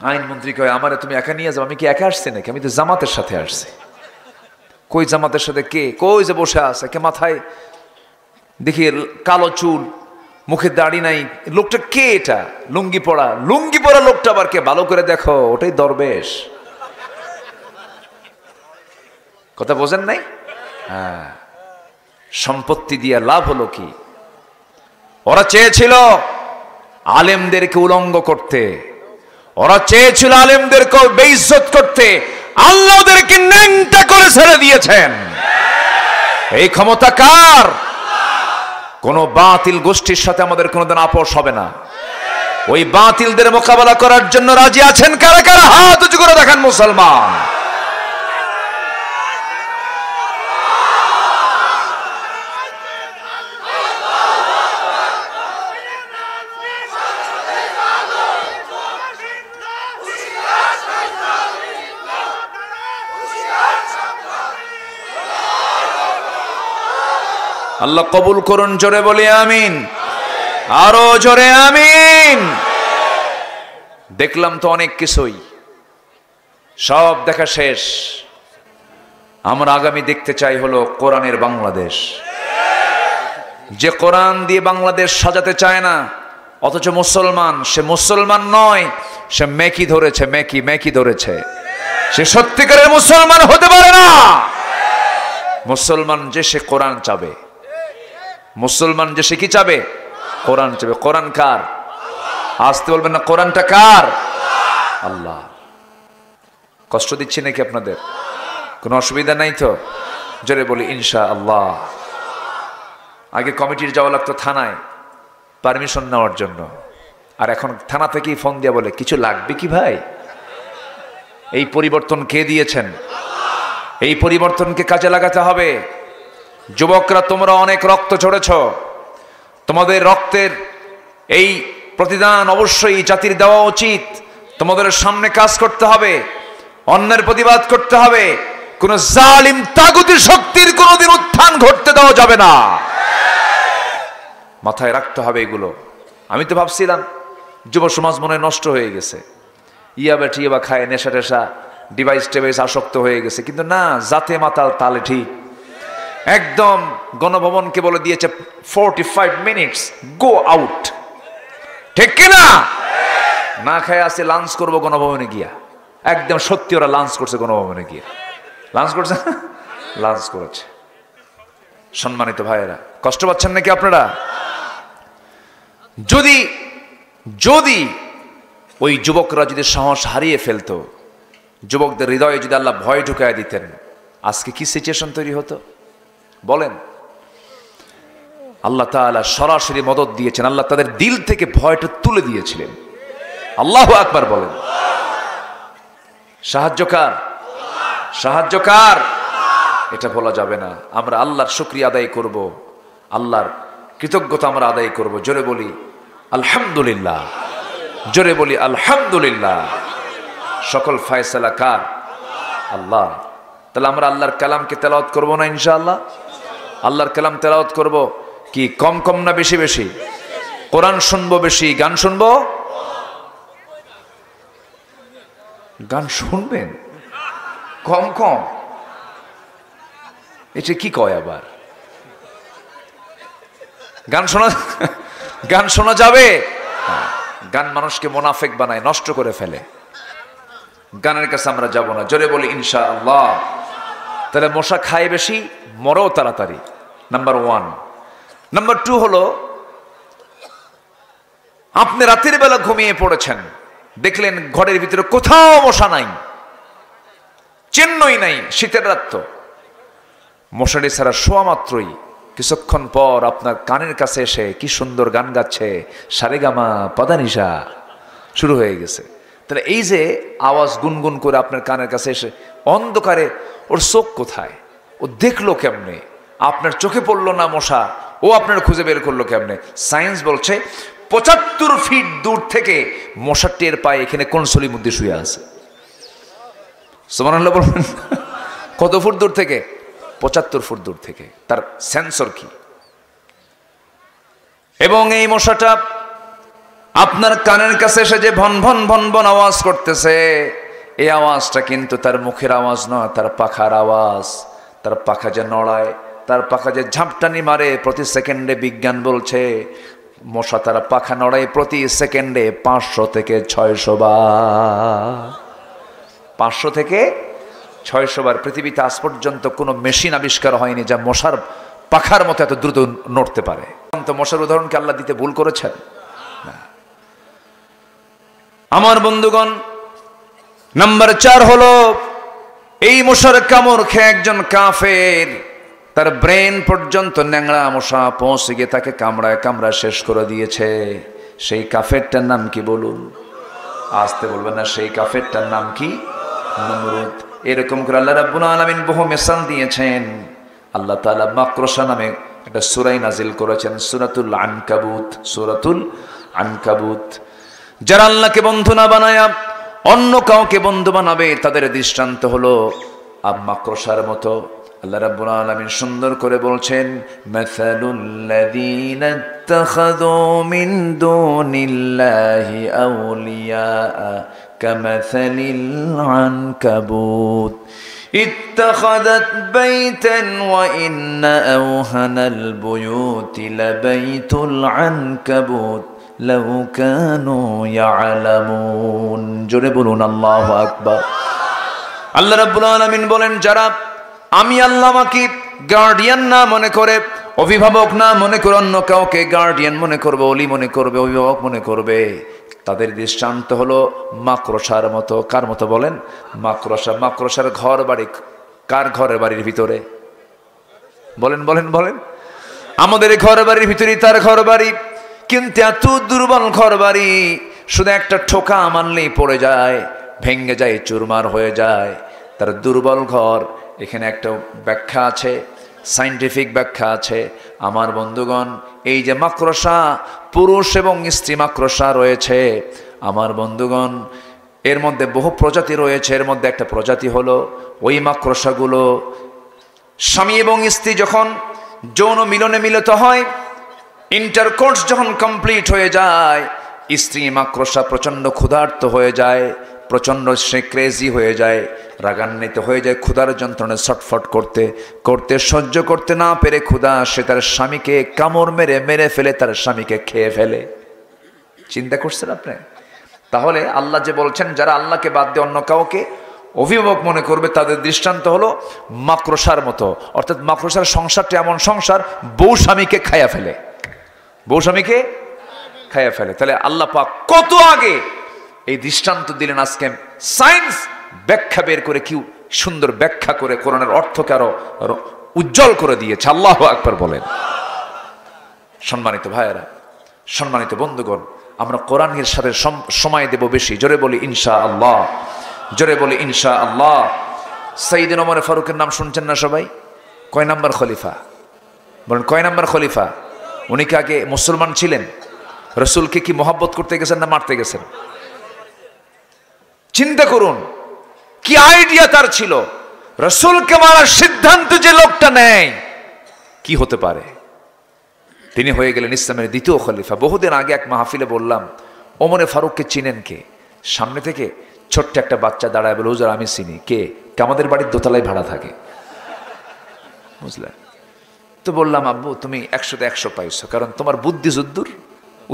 আইনমন্ত্রী কয় আমারে তুমি একা নিয়ে যাও। আমি কি একা আসছি নাকি? আমি তো জামাতের সাথে আসছি। কই জামাতের সাথে? কে? কই যে বসে আছে, কে মাথায় দেখি কালো চুল, মুখে দাড়ি নাই, লোকটা কে? এটা লুঙ্গি পরা লোকটা আবার কে? ভালো করে দেখো, ওটাই দরবেশ। কথা বোঝেন নাই? হ্যাঁ, সম্পত্তি দিয়ে লাভ হলো কি? ওরা চেয়েছিল আলেমদেরকে উলঙ্গ করতে, ওরা চেয়েছিল আলেমদেরকে বেইজ্জত করতে, আল্লাহ ওদেরকে ন্যাংটা করে ছেড়ে দিয়েছেন। এই ক্ষমতা কার? কোন বাতিল গোষ্ঠীর সাথে আমাদের কোনোদিন আপোষ হবে না। ওই বাতিলদের মোকাবেলা করার জন্য রাজি আছেন কারা কারা? হাত উঁচু করে দেখান মুসলমান। আল্লাহ কবুল করুন, জোরে বলি আমিন, আরো জোরে আমিন। দেখলাম তো অনেক কিছুই, সব দেখা শেষ। আমরা আগামী দেখতে চাই হলো কোরআনের বাংলাদেশ। যে কোরআন দিয়ে বাংলাদেশ সাজাতে চায় না, অথচ মুসলমান, সে মুসলমান নয়, সে মেকি ধরেছে, মেকি ধরেছে। সে সত্যিকারের মুসলমান হতে পারে না। মুসলমান যে সে কোরআন চাবে, মুসলমান যে সে কি চাবে? কোরআন চাবে। কোরআন কার? আসতে বলবেন না, কোরআনটা কার? আল্লাহ। কষ্ট দিচ্ছি নাকি আপনাদের? কোনো অসুবিধা নাই তো? জোরে বলি ইনশাআল্লাহ। আগে কমিটির যাওয়া লাগতো থানায় পারমিশন নেওয়ার জন্য, আর এখন থানা থেকেই ফোন দিয়ে বলে কিছু লাগবে কি ভাই? এই পরিবর্তন কে দিয়েছেন? এই পরিবর্তনকে কাজে লাগাতে হবে। যুবকরা, তোমরা অনেক রক্ত ঝরেছ, তোমাদের রক্তের এই প্রতিদান অবশ্যই জাতির দেওয়া উচিত। তোমাদের সামনে কাজ করতে হবে, অন্যের প্রতিবাদ করতে হবে। কোন জালিম তাগুতি শক্তির কোনোদিন উত্থান ঘটতে দেওয়া যাবে না। মাথায় রাখতে হবে এগুলো। আমি তো ভাবছিলাম যুব সমাজ মনে নষ্ট হয়ে গেছে, ইয়াবা খায়, নেশা টেশা, ডিভাইস আসক্ত হয়ে গেছে, কিন্তু না, জাতে মাতাল তালে ঠিক। একদম গণভবনকে বলে দিয়েছে 45 মিনিটস গো আউট, ঠিক কিনা? না খায় আছে লাঞ্চ করবো গণভবনে গিয়া। একদম সত্যি ওরা লাঞ্চ করছে গণভবনে গিয়া। লাঞ্চ করছে, লাঞ্চ করেছে। সম্মানিত ভাইয়েরা, কষ্ট পাচ্ছেন নাকি আপনারা? যদি যদি ওই যুবকরা যদি সাহস হারিয়ে ফেলতো, যুবকদের হৃদয়ে যদি আল্লাহ ভয় ঢুকায় দিতেন, আজকে কি সিচুয়েশন তৈরি হতো বলেন? আল্লাহ তাআলা সরাসরি মদদ দিয়েছেন। আল্লাহ তাদের দিল থেকে ভয়টা তুলে দিয়েছিলেন। আল্লাহু আকবার বলেন। সাহায্যকার, সাহায্যকার, এটা বলা যাবে না। আমরা আল্লাহর শুকরিয়া আদায় করব, আল্লাহর কৃতজ্ঞতা আমরা আদায় করব। জোরে বলি আলহামদুলিল্লাহ, জোরে বলি আলহামদুলিল্লাহ। সকল ফয়সালা কার? আল্লাহ। তাহলে আমরা আল্লাহর কালামকে তেলাওয়াত করব না ইনশাআল্লাহ? আল্লাহর কালাম তেলাওয়াত করব কি কম কম না বেশি বেশি? কোরআন শুনবো বেশি, গান শুনবো? গান শুনবেন কম কম, এটা কি কয় আবার? গান শোনা যাবে? গান মানুষকে মুনাফিক বানায়, নষ্ট করে ফেলে। গানের কাছে আমরা যাব না। জোরে বলি ইনশাআল্লাহ। তাহলে মশা খায় বেশি, মরেও তাড়াতাড়ি, নাম্বার 1। নাম্বার 2 হলো, আপনি রাতের বেলা ঘুমিয়ে পড়েছেন, দেখলেন ঘরের ভিতরে কোথাও মশা নাই, চিহ্নই নাই। শীতের রাত তো, মশারি ছাড়া শোয়া মাত্রই কিছুক্ষণ পর আপনার কানের কাছে এসে কি সুন্দর গান গাচ্ছে, সারেগামা পাদানিসা শুরু হয়ে গেছে। তাহলে এই যে আওয়াজ গুনগুন করে আপনার কানের কাছে এসে, অন্ধকারে ওর চোখ কোথায়? ও দেখলো কেমনে? আপনার চোখে পড়লো না মশা, ও আপনার খুঁজে বের করলো কেমনে? সায়েন্স বলছে 75 ফিট দূর থেকে মশা টের পায় এখানে কোন সলির মধ্যে শুয়ে আছে। সুবহানাল্লাহ বলবেন। কত ফুট দূর থেকে? 75 ফুট দূর থেকে। তার সেন্সর কি? এবং এই মশাটা আপনার কানের কাছে এসে যে ভন ভন ভন ভন আওয়াজ করতেছে, এই আওয়াজটা কিন্তু তার মুখের আওয়াজ নয়, তার পাখার আওয়াজ। তার পাখা যে নড়ায়, তার পাখা যে ঝাপটানি মারে, প্রতি সেকেন্ডে বিজ্ঞান বলছে মশা তার পাখা নড়ায় প্রতি সেকেন্ডে 500 থেকে 600 বার। 500 থেকে 600 বার। পৃথিবীতে আজ পর্যন্ত কোনো মেশিন আবিষ্কার হয়নি যা মশার পাখার মতো এত দ্রুত নড়তে পারে। তো মশার উদাহরণকে আল্লাহ দিতে ভুল করেছেন না। আমার বন্ধুগণ, নাম্বার 4 হলো এই মশার কামড় খেয়ে একজন কাফের তার ব্রেন পর্যন্ত ন্যাংরা মশা পৌঁছে গিয়ে তাকে কামড়ায় কামড়া শেষ করে দিয়েছে। সেই কাফেরটার নাম কি বলুন? আসতে বলবেন না। সেই কাফেরটার নাম কি? নমরুদ। এরকম করে আল্লাহ রাব্বুল আলামিন বহু মিসাল দিয়েছেন। আল্লাহ তাআলা মাকরসা নামে একটা সূরা নাজিল করেছেন, সূরাতুল আনকাবুত। সূরাতুল আনকাবুত। যারা আল্লাহকে বন্ধু না বানায়া অন্য কাউকে বন্ধু বানাবে, তাদের দৃষ্টান্ত হলো মাকড়সার মতো। আল্লাহ রাব্বুল আলামিন সুন্দর করে বলছেন, মাসালুল লাযীনা ইত্তাখাযু মিন দুনিল্লাহি আউলিয়া কামাসালিল আনকাবুত ইত্তাখাযাত বাইতান ওয়া ইন্না আওহানাল বুয়ুতি লাবাইতুল আনকাবুত লাউ কানু ইয়ালামুন। জোরে বলুন আল্লাহু আকবার। আল্লাহ রাব্বুল আলামিন বলেন, যারা আমি আল্লাহ আমাকে গার্ডিয়ান না মনে করে, অভিভাবক না মনে করে অন্য কাউকে গার্ডিয়ান মনে করবে, ওলি মনে করবে, অভিভাবক মনে করবে, তাদের দৃষ্টান্ত হলো মাকড়সার মতো। কার মতো বলেন? মাকড়সা। মাকড়সার ঘর বাড়ি কার? ঘরের বাড়ির ভিতরে। বলেন বলেন বলেন। আমাদের ঘর বাড়ির ভিতরেই তার ঘর বাড়ি, কিন্তু এত দুর্বল ঘর বাড়ি, শুধু একটা ঠোকা মারলেই পড়ে যায়, ভেঙে যায়, চুরমার হয়ে যায় তার দুর্বল ঘর। এখানে একটা ব্যাখ্যা আছে, সায়েন্টিফিক ব্যাখ্যা আছে। আমার বন্ধুগণ, এই যে মাকড়সা, পুরুষ এবং স্ত্রী মাকড়সা রয়েছে, আমার বন্ধুগণ, এর মধ্যে বহু প্রজাতি রয়েছে। এর মধ্যে একটা প্রজাতি হলো ওই মাকড়সাগুলো স্বামী এবং স্ত্রী যখন যৌন মিলনে মিলিত হয়, ইন্টারকোর্স যখন কমপ্লিট হয়ে যায়, স্ত্রী মাকড়সা প্রচণ্ড ক্ষুধার্ত হয়ে যায়, প্রচণ্ড সে ক্রেজি হয়ে যায়, রাগান্বিত হয়ে যায়, ক্ষুধার যন্ত্রণায় ছটফট করতে করতে সহ্য করতে না পেরে ক্ষুধা, সে তার স্বামীকে কামড় মেরে মেরে ফেলে, তার স্বামীকে খেয়ে ফেলে। চিন্তা করছেন আপনি? তাহলে আল্লাহ যে বলছেন, যারা আল্লাহকে বাদ দিয়ে অন্য কাউকে অভিভাবক মনে করবে, তাদের দৃষ্টান্ত হলো মাকড়সার মতো। অর্থাৎ মাকড়সার সংসারটা এমন সংসার, বউ স্বামীকে খাইয়া ফেলে, বউ স্বামীকে খাইয়া ফেলে। তাহলে আল্লাহ পাক কত আগে এই দৃষ্টান্ত দিলেন। আজকে সায়েন্স ব্যাখ্যা বের করে, কি সুন্দর ব্যাখ্যা করে কোরআনের অর্থকে আরো উজ্জ্বল করে দিয়েছে। আল্লাহু আকবার বলেন। সম্মানিত ভাইয়েরা, সম্মানিত বন্ধুগণ, আমরা কোরআনের সাথে সময় দেব বেশি। জোরে বলি ইনশাআল্লাহ, জোরে বলি ইনশাআল্লাহ। সাইয়েদনা ওমর ফারুকের নাম শুনছেন না সবাই? কয় নাম্বার খলিফা? বলেন, কয় নাম্বার খলিফা? উনি কি আগে মুসলমান ছিলেন? রসুলকে কি মহব্বত করতে গেছেন না মারতে গেছেন? চিন্তা করুন কি আইডিয়া তার ছিল। রসুলকে মারার সিদ্ধান্ত যে লোকটা নেয়, কি হতে পারে? তিনি হয়ে গেলেন ইসলামের দ্বিতীয় খলিফা। বহুদিন আগে এক মাহফিলে বললাম, ওমরে ফারুককে চিনেন কে? সামনে থেকে ছোট্ট একটা বাচ্চা দাঁড়ায় বলে, হুজুর আমি চিনি। কে? আমাদের বাড়ির দোতলায় ভাড়া থাকে, বুঝলেন? তো বললাম, আব্বু তুমি 100তে 100 পাইছো, কারণ তোমার বুদ্ধি যদ্দূর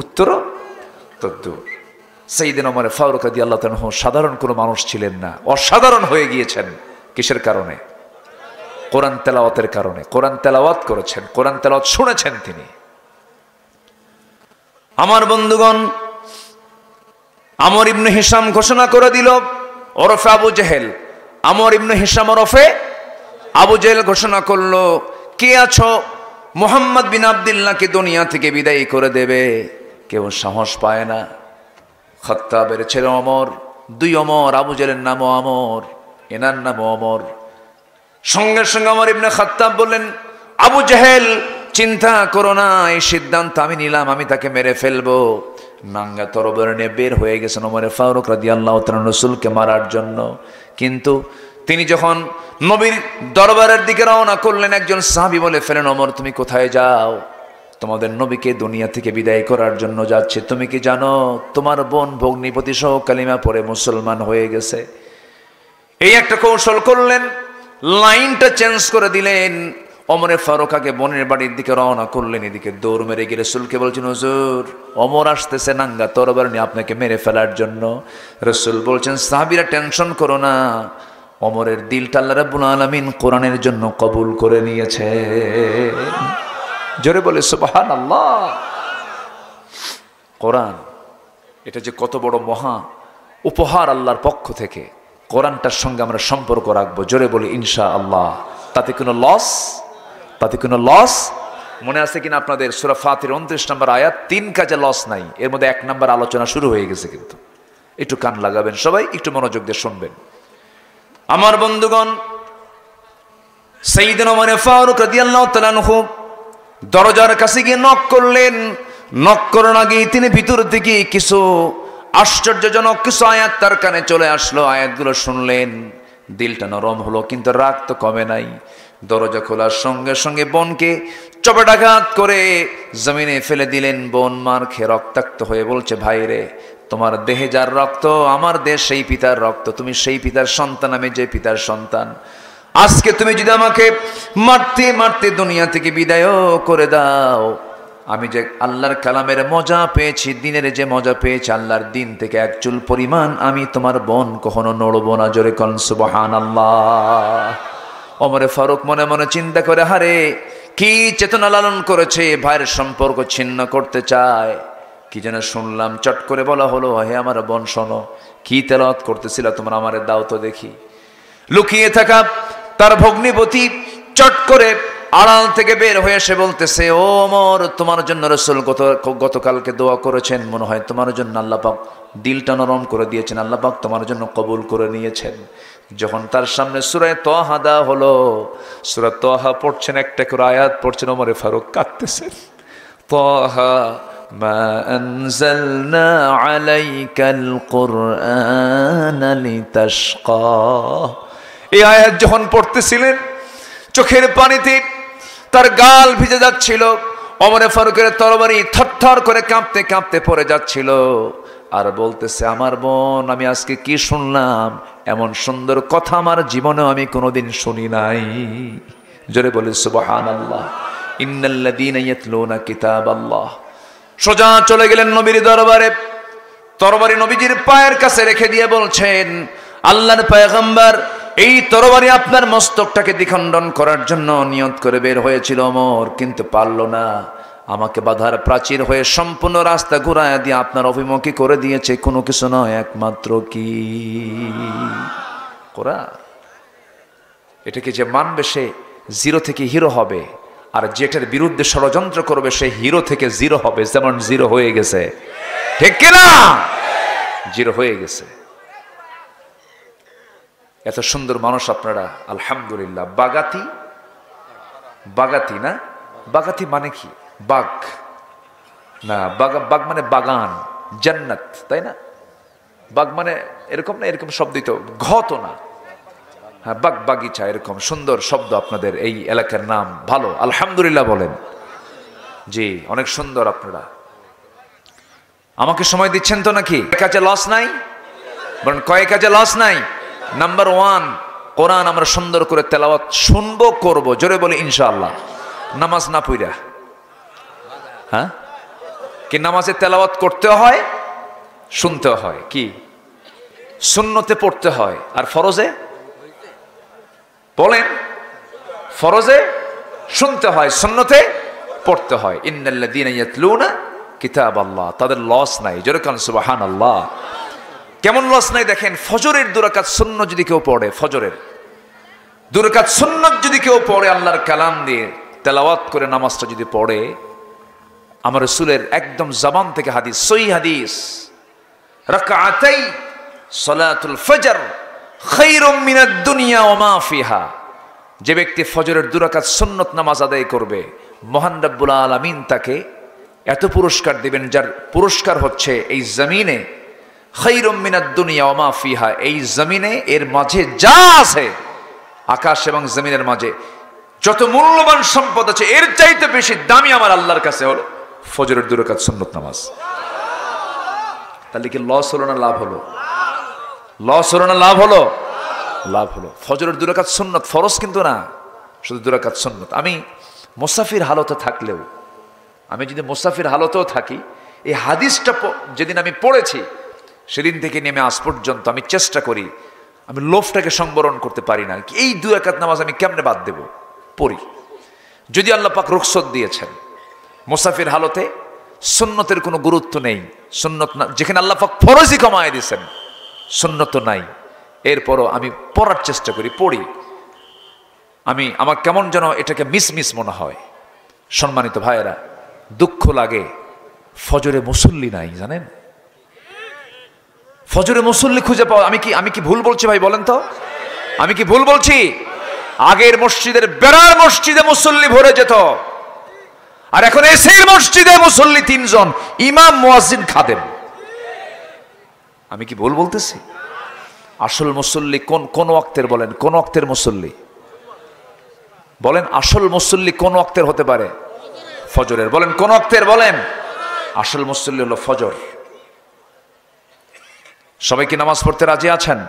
উত্তরও তদ্দূর। সাইয়েদনা ওমর ফারুক রাদিয়াল্লাহু তাআলা সাধারণ কোনো মানুষ ছিলেন না, অসাধারণ হয়ে গিয়েছেন। কিসের কারণে? কোরআন তেলাওয়াতের কারণে। কোরআন তেলাওয়াত করেছেন, কোরআন তেলাওয়াত শুনেছেন তিনি। আমার বন্ধুগণ, আমর ইবনে হিশাম ঘোষণা করে দিল ওরফে আবু জেহেল। আমর ইবনে হিশাম ওরফে আবু জেহেল ঘোষণা করলো, কে আছো মুহাম্মদ বিন আব্দুল্লাহকে দুনিয়া থেকে বিদায় করে দেবে? কেউ সাহস পায় না। খাত্তাবের ছেলে ওমর, 2 ওমর, আবু জেহেলের নামও আমর, এনার নামও ওমর। সঙ্গে সঙ্গে ওমর ইবনে খাত্তাব বললেন, আবু জেহেল চিন্তা করো না, এই সিদ্ধান্ত আমি নিলাম, আমি তাকে মেরে ফেলবো। নাঙ্গা তরবারি নিয়ে বের হয়ে গেছেন ওমর ফারুক রাদিয়াল্লাহু তাআলা রাসূলকে মারার জন্য। কিন্তু তিনি যখন নবীর দরবারের দিকে রওনা করলেন, একজন সাহাবী বলে ফেলেন, ওমর তুমি কোথায় যাও? তোমাদের নবীকে দুনিয়া থেকে বিদায় করার জন্য যাচ্ছে। তুমি কি জানো তোমার বোন ভগ্নিপতি সহ কালিমা পড়ে মুসলমান হয়ে গেছে? এই একটা কৌশল করলেন, লাইনটা চেঞ্জ করে দিলেন। ওমরে ফারুক আগে বোনের বাড়ির দিকে রওনা করলেন, এদিকে দৌড় মেরে গিয়ে রাসূলকে বলছেন, হুজুর ওমর আসতেছে নাঙ্গা তরবারি নিয়ে আপনাকে মেরে ফেলার জন্য। রাসূল বলছেন, সাহাবীরা টেনশন করো না, ওমরের দিলটা আল্লাহ রাব্বুল আলামিন কোরআনের জন্য কবুল করে নিয়েছে। জোরে বলে সুবহানাল্লাহ। কোরআন এটা যে কত বড় মহা উপহার আল্লাহর পক্ষ থেকে, কোরআনটার সঙ্গে আমরা সম্পর্ক রাখবো। জোরে বলি ইনশাআল্লাহ। তাতে কোনো লস মনে আছে কিনা আপনাদের? সূরা ফাতির 29 নম্বর আয়াত, 3 কাজে লস নাই, এর মধ্যে 1 নম্বর আলোচনা শুরু হয়ে গেছে। কিন্তু একটু কান লাগাবেন সবাই, একটু মনোযোগ দিয়ে শুনবেন। আমার বন্ধুগণ, সাইয়েদনা ওমর ফারুক রাদিয়াল্লাহু তাআলা আনহু দরজার কাছে গিয়ে নক করলেন। নক করার আগেই তিনি ভিতর থেকে কিছু আশ্চর্যজনক কিছু আয়াত তার কানে চলে আসলো। আয়াতগুলো শুনলেন, দিলটা নরম হলো, কিন্তু রাগ তো কমে নাই। দরজা খোলার সঙ্গে সঙ্গে বোনকে চপেটাঘাত করে জমিনে ফেলে দিলেন। বোন মার খেয়ে রক্তাক্ত হয়ে বলছে, ভাই রে, তোমার দেহে যার রক্ত, আমার দেহ সেই পিতার রক্ত, তুমি সেই পিতার সন্তান, আমি যে পিতার সন্তান। আজকে তুমি যদি আমাকে মারতে মারতে দুনিয়া থেকে বিদায়ও করে দাও, আমি যে আল্লাহর কালামের মজা পেয়েছি, দিনের যে মজা পেয়েছি, আল্লাহর দিন থেকে এক চুল পরিমাণ আমি তোমার বোন কখনো নড়বো না। জোরে কোন সুবহানাল্লাহ। ওমরে ফারুক মনে মনে চিন্তা করে, হারে কি চেতনা লালন করেছে, ভাইয়ের সম্পর্ক ছিন্ন করতে চায়। কি যেন শুনলাম, চট করে বলা হলো, হে আমার বোন শোনো, কি তেলাওয়াত করতেছিল তোমরা, আমারে দাও তো দেখি। লুকিয়ে থাকা তার ভগ্নিপতি চট করে আড়াল থেকে বের হয়ে এসে বলতেছে, ও ওমর, তোমার জন্য রাসূল গতকালকে দোয়া করেছেন, মনে হয় তোমার জন্য আল্লাহ পাক দিলটা নরম করে দিয়েছেন, আল্লাহ পাক তোমার জন্য কবুল করে নিয়েছেন। যখন তার সামনে সূরা তাহা দেওয়া হলো, সূরা তাহা পড়ছেন, একটা করে আয়াত পড়ছেন, ওমর ফারুক কাঁদতেছেন। তাহা মা আনজালনা আলাইকাল কুরআনা লিতাশকা। এই আয়াত যখন পড়তেছিলেন, চোখের পানিতে তার গাল ভিজে যাচ্ছিল। ওমরে ফারুকের তরবারি থরথর করে কাঁপতে কাঁপতে পড়ে যাচ্ছিল, আর বলতেছে, আমার বোন, আমি আজকে কি শুনলাম, এমন সুন্দর কথা আমার জীবনেও আমি কোনোদিন শুনি নাই। জোরে বলি সুবহানাল্লাহ। ইন্নাল্লাযীনা ইয়াতলুনা কিতাবাল্লাহ। সোজা চলে গেলেন নবীর দরবারে, তরবারি নবীজির পায়ের কাছে রেখে দিয়ে বলছেন, আল্লাহর পয়গম্বর, এই তরবারি আপনার মস্তকটাকে দ্বিখণ্ডন করার জন্য নিয়ত করে বের হয়েছিল ওমর, কিন্তু পারল না। আমাকে বাধার প্রাচীর হয়ে সম্পূর্ণ রাস্তা ঘুরায় দিয়ে আপনার অভিমুখী করে দিয়েছে, কোনো কিছু নয়, একমাত্র কি কোরআন। এটাকে যে মানবে সে জিরো থেকে হিরো হবে, আর যেটার বিরুদ্ধে ষড়যন্ত্র করবে সে হিরো থেকে জিরো হবে। যেমন জিরো হয়ে গেছে, ঠিক কিনা? জিরো হয়ে গেছে। এত সুন্দর মানুষ আপনারা, আলহামদুলিল্লাহ। বাগাতি না, বাগাতি মানে কি? বাগ না, বাগ মানে বাগান, জান্নাত, তাই না? বাগ মানে এরকম না, এরকম শব্দই তো, ঘত না। হ্যাঁ, বাগ, বাগিচা, এরকম সুন্দর শব্দ আপনাদের এই এলাকার নাম। ভালো, আলহামদুলিল্লাহ বলেন। জি, অনেক সুন্দর আপনারা। আমাকে সময় দিচ্ছেন তো নাকি? কাজে লস নাই, বলেন কয়েক কাজে লস নাই। নাম্বার 1, কোরআন আমরা সুন্দর করে তেলাওয়াত শুনবো, করবো। জোরে বলি ইনশাআল্লাহ। নামাজ না পড়া, হ্যাঁ, কি নামাজে তেলাওয়াত করতে হয়, শুনতে হয়, কি সুন্নতে পড়তে হয়, আর ফরজে বলেন, ফরজে শুনতে হয়, সুন্নতে পড়তে হয়। ইন্নাল্লাযীনা ইয়াতলুনা কিতাবাল্লাহ, তাদের লস নাই। জোরে কান সুবহানাল্লাহ। কেমন লস নাই দেখেন, ফজরের 2 রাকাত সুন্নাত যদি কেউ পড়ে, ফজরের 2 রাকাত সুন্নাত যদি কেউ পড়ে, আল্লাহর কালাম দিয়ে তেলাওয়াত করে নামাজটা যদি পড়ে, আমার রাসূলের একদম জবান থেকে হাদিস, সহিহ হাদিস, রাকাতাই সালাতুল ফজর খায়রুম মিনাদ দুনিয়া ওয়া মা ফিহা। যে ব্যক্তি ফজরের 2 রাকাত সুন্নাত নামাজ আদায় করবে, মহান রব্বুল আলামিন তাকে এত পুরস্কার দিবেন, যার পুরস্কার হচ্ছে এই জমিনে খায়রুম মিনাদ দুনিয়া ওয়া মা ফিহা, এই জমিনে এর মাঝে যা আছে, আকাশ এবং জমিনের মাঝে যত মূল্যবান সম্পদ আছে এর চাইতে বেশি দামি আমার আল্লাহর কাছে হলো ফজরের 2 রাকাত সুন্নত নামাজ। তাহলে কি লস হলো না লাভ হলো? লস হলো না লাভ হলো? লাভ হলো। ফজরের 2 রাকাত সুন্নত, ফরজ কিন্তু না, শুধু 2 রাকাত সুন্নত। আমি মুসাফির হালতে থাকলেও, আমি যদি মুসাফির হালতেও থাকি, এই হাদিসটা যেদিন আমি পড়েছি সেদিন থেকে নেমে আজ পর্যন্ত আমি চেষ্টা করি, আমি লোভটাকে সংবরণ করতে পারি না। এই 2 রাকাত নামাজ আমি কেমনে বাদ দেব? পড়ি। যদি আল্লাহ পাক রুখসত দিয়েছেন মুসাফির হালতে সুন্নতের কোনো গুরুত্ব নেই, সুন্নত না, যেখানে আল্লাহ পাক ফরজই কমায় দিয়েছেন, সুন্নত নাই, এরপরও আমি পড়ার চেষ্টা করি, পড়ি। আমার কেমন যেন এটাকে মিস মনে হয়। সম্মানিত ভাইয়েরা, দুঃখ লাগে ফজরে মুসল্লি নাই, জানেন? ফজরে মুসল্লি খুঁজে পাওয়া, আমি কি ভুল বলছি ভাই বলেন তো? আমি কি ভুল বলছি? আগের মসজিদের বেড়ার মসজিদে মুসল্লি ভরে যেত, আর এখন এসের মসজিদে মুসল্লি 3 জন, ইমাম, মুয়াজ্জিন, খাদেম। আমি কি ভুল বলতেছি? আসল মুসল্লি কোন ওয়াক্তের বলেন? কোন ওয়াক্তের মুসল্লি বলেন? আসল মুসল্লি কোন ওয়াক্তের হতে পারে? ফজরের। বলেন কোন ওয়াক্তের? বলেন। আসল মুসল্লি হলো ফজর। সবাই কি নামাজ পড়তে রাজি আছেন?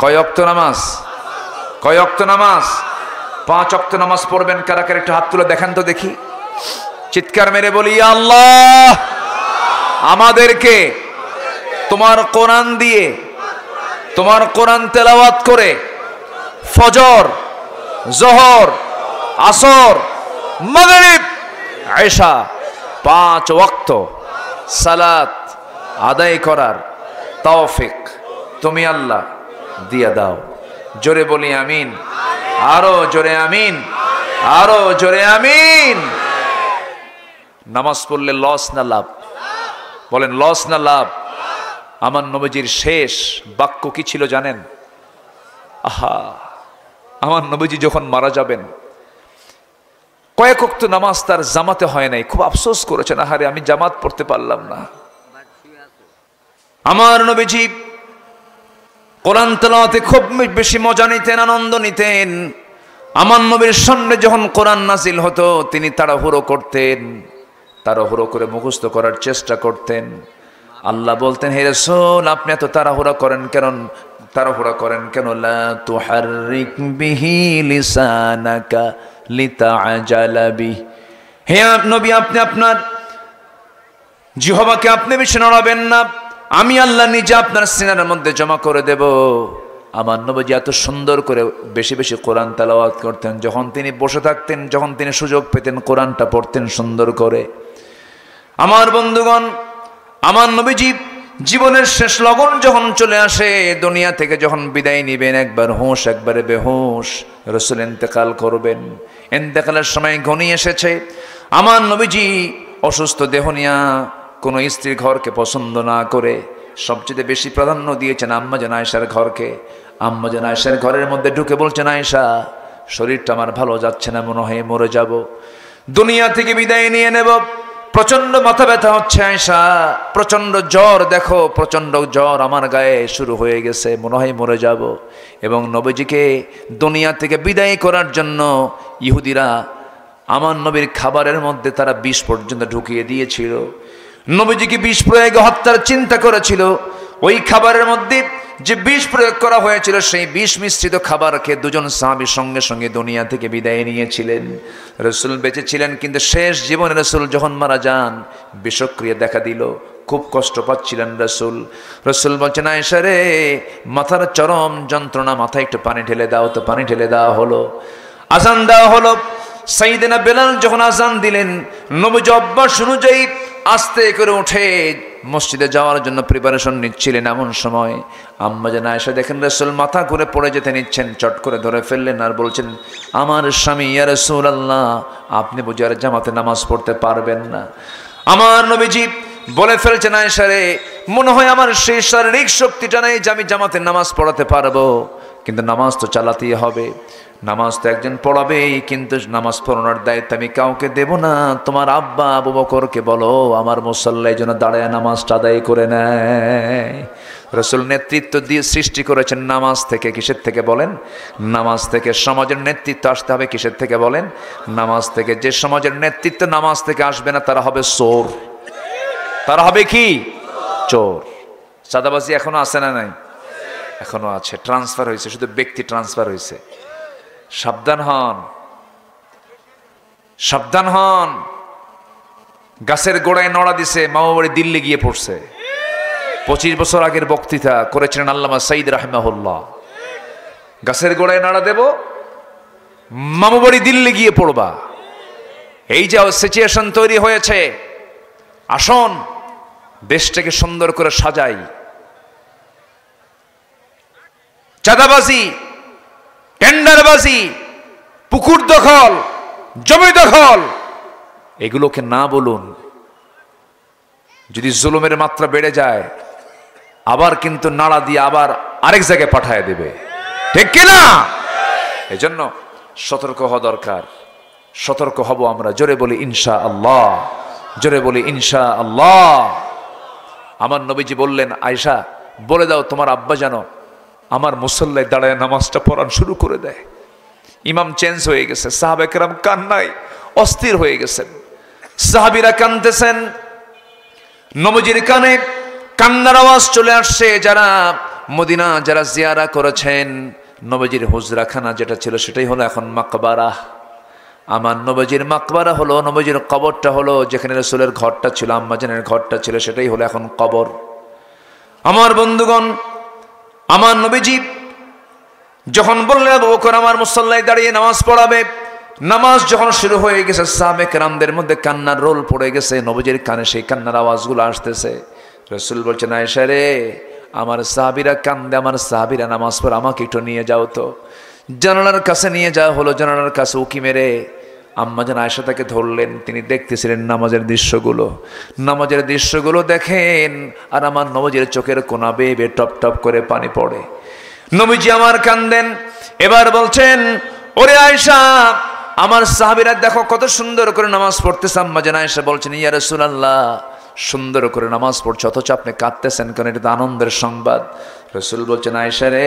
কয় ওয়াক্ত নামাজ? কয় ওয়াক্ত নামাজ? 5 ওয়াক্ত নামাজ পড়বেন। কারা কারা একটু হাত তুলে দেখান তো দেখি। চিৎকার মেরে বলি, ইয়া আল্লাহ, আমাদেরকে তোমার কোরআন দিয়ে, তোমার কোরআন তেলাওয়াত করে ফজর, জোহর, আসর, মাগরিব, ইশা 5 ওয়াক্ত সালাত আদায় করার তৌফিক তুমি আল্লাহ দিয়ে দাও। জোরে বলি আমিন। আরো জোরে আমিন, আরো জোরে আমিন। নামাজ পড়লে লস না লাভ? বলেন লস না লাভ? আমার নবীজির শেষ বাক্য কি ছিল জানেন? আহা, আমার নবীজি যখন মারা যাবেন, কয়েক ওয়াক্ত নামাজ তার জামাতে হয় নাই, খুব আফসোস করেছেন, আহারে আমি জামাত পড়তে পারলাম না। আমার নবীজি কোরআন তেলাওয়াতে খুব বেশি মজা নিতেন, আনন্দ নিতেন। আমার নবীর সামনে যখন কোরআন নাজিল হতো তিনি তাড়াহুড়ো করতেন, তাড়াহুড়ো করে মুখস্থ করার চেষ্টা করতেন। আল্লাহ বলতেন, হে রাসূল, আপনি এত তাড়াহুড়া করেন কেন? তাড়াহুড়া করেন কেন? লা তুহাররিক বিহি লিসানাকা লিতাআজালা বিহি। হে নবী, আপনি আপনার জিহ্বাকে আপনি বেশি নড়াবেন না, আমি আল্লাহ নিজে আপনার সিনার মধ্যে জমা করে দেব। আমার নবীজি এত সুন্দর করে বেশি বেশি কোরআন তেলাওয়াত করতেন। যখন তিনি বসে থাকতেন, যখন তিনি সুযোগ পেতেন, কোরআনটা পড়তেন সুন্দর করে। আমার বন্ধুগণ, আমার নবীজি জীবনের শেষ লগন যখন চলে আসে, দুনিয়া থেকে যখন বিদায় নিবেন, একবার হুঁশ একবারে বেহুশ, রাসূল ইন্তেকাল করবেন। ইন্তেকালের সময় ঘনিয়ে এসেছে। আমার নবীজি অসুস্থ দেহ নিয়া কোনো স্ত্রীর ঘরকে পছন্দ না করে সবচেয়ে বেশি প্রাধান্য দিয়েছেন আম্মা জান আয়েশার ঘরকে। আম্মা জান আয়েশার ঘরের মধ্যে ঢুকে বলছেন, আয়েশা, শরীরটা আমার ভালো যাচ্ছে না, মনে হয় মরে যাব, দুনিয়া থেকে বিদায় নিয়ে নেব, প্রচন্ড মাথা ব্যথা হচ্ছে আয়েশা, প্রচন্ড জ্বর, দেখো প্রচন্ড জ্বর আমার গায়ে শুরু হয়ে গেছে, মনে হয় মরে যাব। এবং নবীজিকে দুনিয়া থেকে বিদায় করার জন্য ইহুদিরা আমার নবীর খাবারের মধ্যে তারা বিষ পর্যন্ত ঢুকিয়ে দিয়েছিল। নবীজিকে বিষ প্রয়োগে হত্যার চিন্তা করেছিল। ওই খাবারের মধ্যে যে বিষ প্রয়োগ করা হয়েছিল, সেই বিষ মিশ্রিত খাবার খেয়ে 2 জন সাহাবী সঙ্গে সঙ্গে দুনিয়া থেকে বিদায় নিয়েছিলেন। রাসূল বেঁচে ছিলেন, কিন্তু শেষ জীবনে রাসূল যখন মারা যান, বিষক্রিয়া দেখা দিল, খুব কষ্ট পাচ্ছিলেন রাসূল। রাসূল বলছেন, আয়েশা রে, মাথার চরম যন্ত্রণা, মাথায় একটু পানি ঢেলে দাও। তো পানি ঢেলে দেওয়া হলো, আজান দেওয়া হলো। সাইয়েদনা বেলাল যখন আজান দিলেন, নবীজি অভ্যাস অনুযায়ী আস্তে করে উঠে মসজিদে যাওয়ার জন্য প্রিপারেশন নিচ্ছিলেন। এমন সময় আম্মা জান আয়েশা দেখেন রাসূল মাথা ঘুরে পড়ে যেতে নিচ্ছেন, চট করে ধরে ফেললেন আর বলছেন, আমার স্বামী, ইয়া রাসূলুল্লাহ, আপনি বুঝি আর জামাতে নামাজ পড়তে পারবেন না? আমার নবীজি বলে ফেলছেন, আয়েশা রে, মনে হয় আমার সেই শারীরিক শক্তিটা নেই যে আমি জামাতে নামাজ পড়াতে পারবো। কিন্তু নামাজ তো চালাতেই হবে, নামাজ তো একজন পড়াবেই, কিন্তু নামাজ পড়ানোর দায়িত্ব আমি কাউকে দেব না। তোমার আব্বা আবু বকরকে বলো আমার মুসল্লায় যেন দাঁড়ায় নামাজটা আদায় করে নেয়। রাসূল নেতৃত্ব দিয়ে সৃষ্টি করেছেন নামাজ থেকে। কিসের থেকে বলেন? নামাজ থেকে। সমাজের নেতৃত্ব আসতে হবে কিসের থেকে বলেন? নামাজ থেকে। যে সমাজের নেতৃত্ব নামাজ থেকে আসবে না তারা হবে চোর। তারা হবে কি? চোর। চাঁদাবাজি এখনো আছে না নাই? এখনো আছে, ট্রান্সফার হয়েছে, শুধু ব্যক্তি ট্রান্সফার হয়েছে। সাবধান হন, সাবধান হন। গাছের গোড়ায় নড়া দিছে, মামা বাড়ি দিল্লি গিয়ে পড়ছে। 25 বছর আগের বক্তৃতা করেছিলেন আল্লামা সাঈদ রাহিমাহুল্লাহ। গাছের গোড়ায় নাড়া দেব, মামা বাড়ি দিল্লি গিয়ে পড়বা। এই যে সিচুয়েশন তৈরি হয়েছে, আসুন দেশটাকে সুন্দর করে সাজাই। চাঁদাবাজি, টেন্ডারবাজি, পুকুর দখল, জমি দখল, এগুলোকে না বলুন। যদি জুলুমের মাত্রা বেড়ে যায় আবার কিন্তু নাড়া দিয়ে আবার আরেক জায়গায় পাঠায় দেবে, ঠিক কিনা? এজন্য সতর্ক হওয়া দরকার। সতর্ক হব আমরা। জোরে বলি ইনশাআল্লাহ, জোরে বলি ইনশাআল্লাহ। আমার নবীজি বললেন, আয়েশা বলে দাও তোমার আব্বা যেন আমার মুসল্লায় দাঁড়ায় নামাজটা পড়ান শুরু করে দেয়। ইমাম চেঞ্জ হয়ে গেছে, সাহাবা কেরাম কান্নায় অস্থির হয়ে গেছেন। সাহাবীরা কাঁদতেছেন, নবীজির কানে কান্নার আওয়াজ চলে আসছে। যারা মদিনা যারা জিয়ারা করেছেন, নবীজির হুজরাখানা যেটা ছিল সেটাই হলো এখন মাকবারা। আমার নবীজির মাকবারা হলো, নবীজির কবরটা হলো, যেখানে রাসূলের ঘরটা ছিল, আম্মাজানের ঘরটা ছিল, সেটাই হলো এখন কবর। আমার বন্ধুগণ, আমার নবীজি যখন বললেন আবু বকর আমার মুসল্লায় দাঁড়িয়ে নামাজ পড়াবে, নামাজ যখন শুরু হয়ে গেছে, সাহাবে কেরামদের মধ্যে কান্নার রোল পড়ে গেছে। নবীজির কানে সেই কান্নার আওয়াজগুলো আসতেছে। রাসূল বলছেন, আয়েশা রে, আমার সাহাবীরা কান্দে, আমার সাহাবীরা নামাজ পড়ে, আমাকে একটু নিয়ে যাও তো। জানালার কাছে নিয়ে যাওয়া হলো। জানালার কাছে উকি মেরে আম্মাজান আয়েশা তাকে ধরলেন। তিনি দেখতেছিলেন নামাজের দৃশ্যগুলো। নামাজের দৃশ্যগুলো দেখেন, আর আমার নবীজির চোখের কোনা বেয়ে বেয়ে টপ টপ করে পানি পড়ে। নবীজি আমার কান্দেন। এবার বলছেন, ওরে আয়েশা, আমার সাহাবীরা দেখো কত সুন্দর করে নামাজ পড়তেছে। আম্মাজান আয়েশা বলছেন, ইয়া রাসূলুল্লাহ, সুন্দর করে নামাজ পড়ছে অথচ আপনি কাঁদতেছেন কেন? এটা তো আনন্দের সংবাদ। রাসূল বলছেন, আয়েশা রে,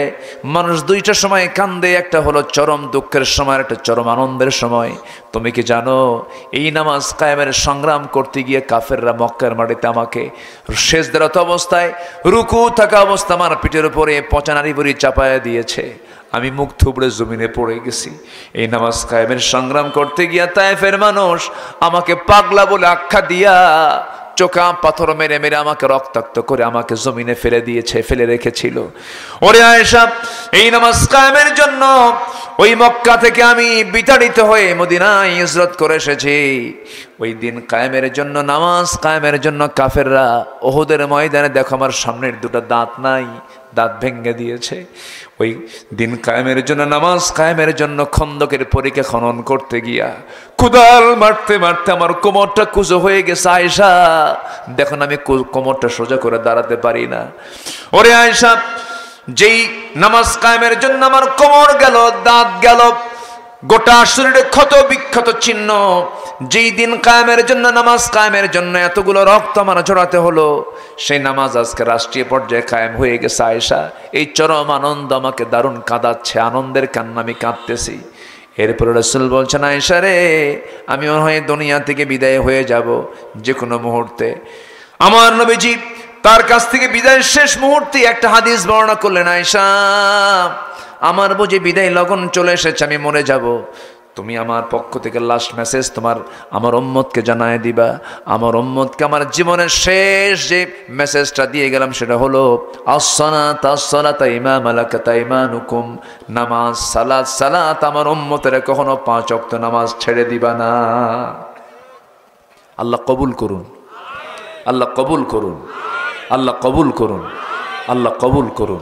মানুষ দুইটা সময় কান্দে, একটা হলো চরম দুঃখের সময়, একটা চরম আনন্দের সময়। তুমি কি জানো এই নামাজ কায়েমের সংগ্রাম করতে গিয়ে কাফেররা মক্কার মাটিতে আমাকে সেজদারত অবস্থায়, রুকু থাকা অবস্থা আমার পিঠের উপরে পচা নাড়ি বুড়ি চাপায়া দিয়েছে। আমি মুখ থুবড়ে জমিনে পড়ে গেছি। এই নামাজ কায়েমের সংগ্রাম করতে গিয়া তায়েফের মানুষ আমাকে পাগলা বলে আখ্যা দিয়া চোখা পাথর মেরে মেরে আমাকে রক্তাক্ত করে আমাকে জমিনে ফেলে দিয়েছে, ফেলে রেখেছিল। ওরে আয়েশা, এই নামাজ কায়েমের জন্য ওই মক্কা থেকে আমি বিতাড়িত হয়ে মদিনায় হিজরত করে এসেছি। ওই দিন কায়েমের জন্য, নামাজ কায়েমের জন্য কাফেররা উহুদের ময়দানে দেখো আমার সামনের দুটো দাঁত নাই, দাঁত ভেঙে দিয়েছে। ওই দিন কায়েমের জন্য, নামাজ কায়েমের জন্য খন্দকের পরীক্ষা খনন করতে গিয়া কুদাল মারতে মারতে আমার কোমরটা কুঁজো হয়ে গেছে। আয়েশা দেখুন, আমি কোমরটা সোজা করে দাঁড়াতে পারি না। ওরে আয়েশা, যেই নামাজ কায়েমের জন্য আমার কোমর গেল, দাঁত গেল, গোটা শরীরে ক্ষত বিক্ষত চিহ্ন, যেই দিন কায়েমের জন্য, নামাজ কায়েমের জন্য এতগুলো রক্ত আমার ঝরাতে হলো, সেই নামাজ আজকে রাষ্ট্রীয় পর্যায়ে কায়েম হয়ে গেছে। আয়েশা, এই চরম আনন্দ আমাকে দারুণ কাঁদাচ্ছে, আনন্দের কান্না আমি কাঁদতেছি। এরপরে রাসূল বলছেন, আয়েশা রে, আমি মনে হয় দুনিয়া থেকে বিদায় হয়ে যাব যে কোনো মুহূর্তে। আমার নবীজি তার কাছ থেকে বিদায়ের শেষ মুহূর্তে একটা হাদিস বর্ণনা করলেন, আয়েশা, আমার বুঝি বিদায় লগন চলে এসেছে, আমি মরে যাব। তুমি আমার পক্ষ থেকে লাস্ট মেসেজ আমার উম্মতকে জানায় দিবা। আমার উম্মতকে আমার জীবনের শেষ যে মেসেজটা দিয়ে গেলাম সেটা হলো, as-salata as-salata ইমা মালাকাত আইমানুকুম, নামাজ সালাত সালাত, আমার উম্মতের কখনো 5 ওয়াক্ত নামাজ ছেড়ে দিবা না। আল্লাহ কবুল করুন, আল্লাহ কবুল করুন, আল্লাহ কবুল করুন, আল্লাহ কবুল করুন।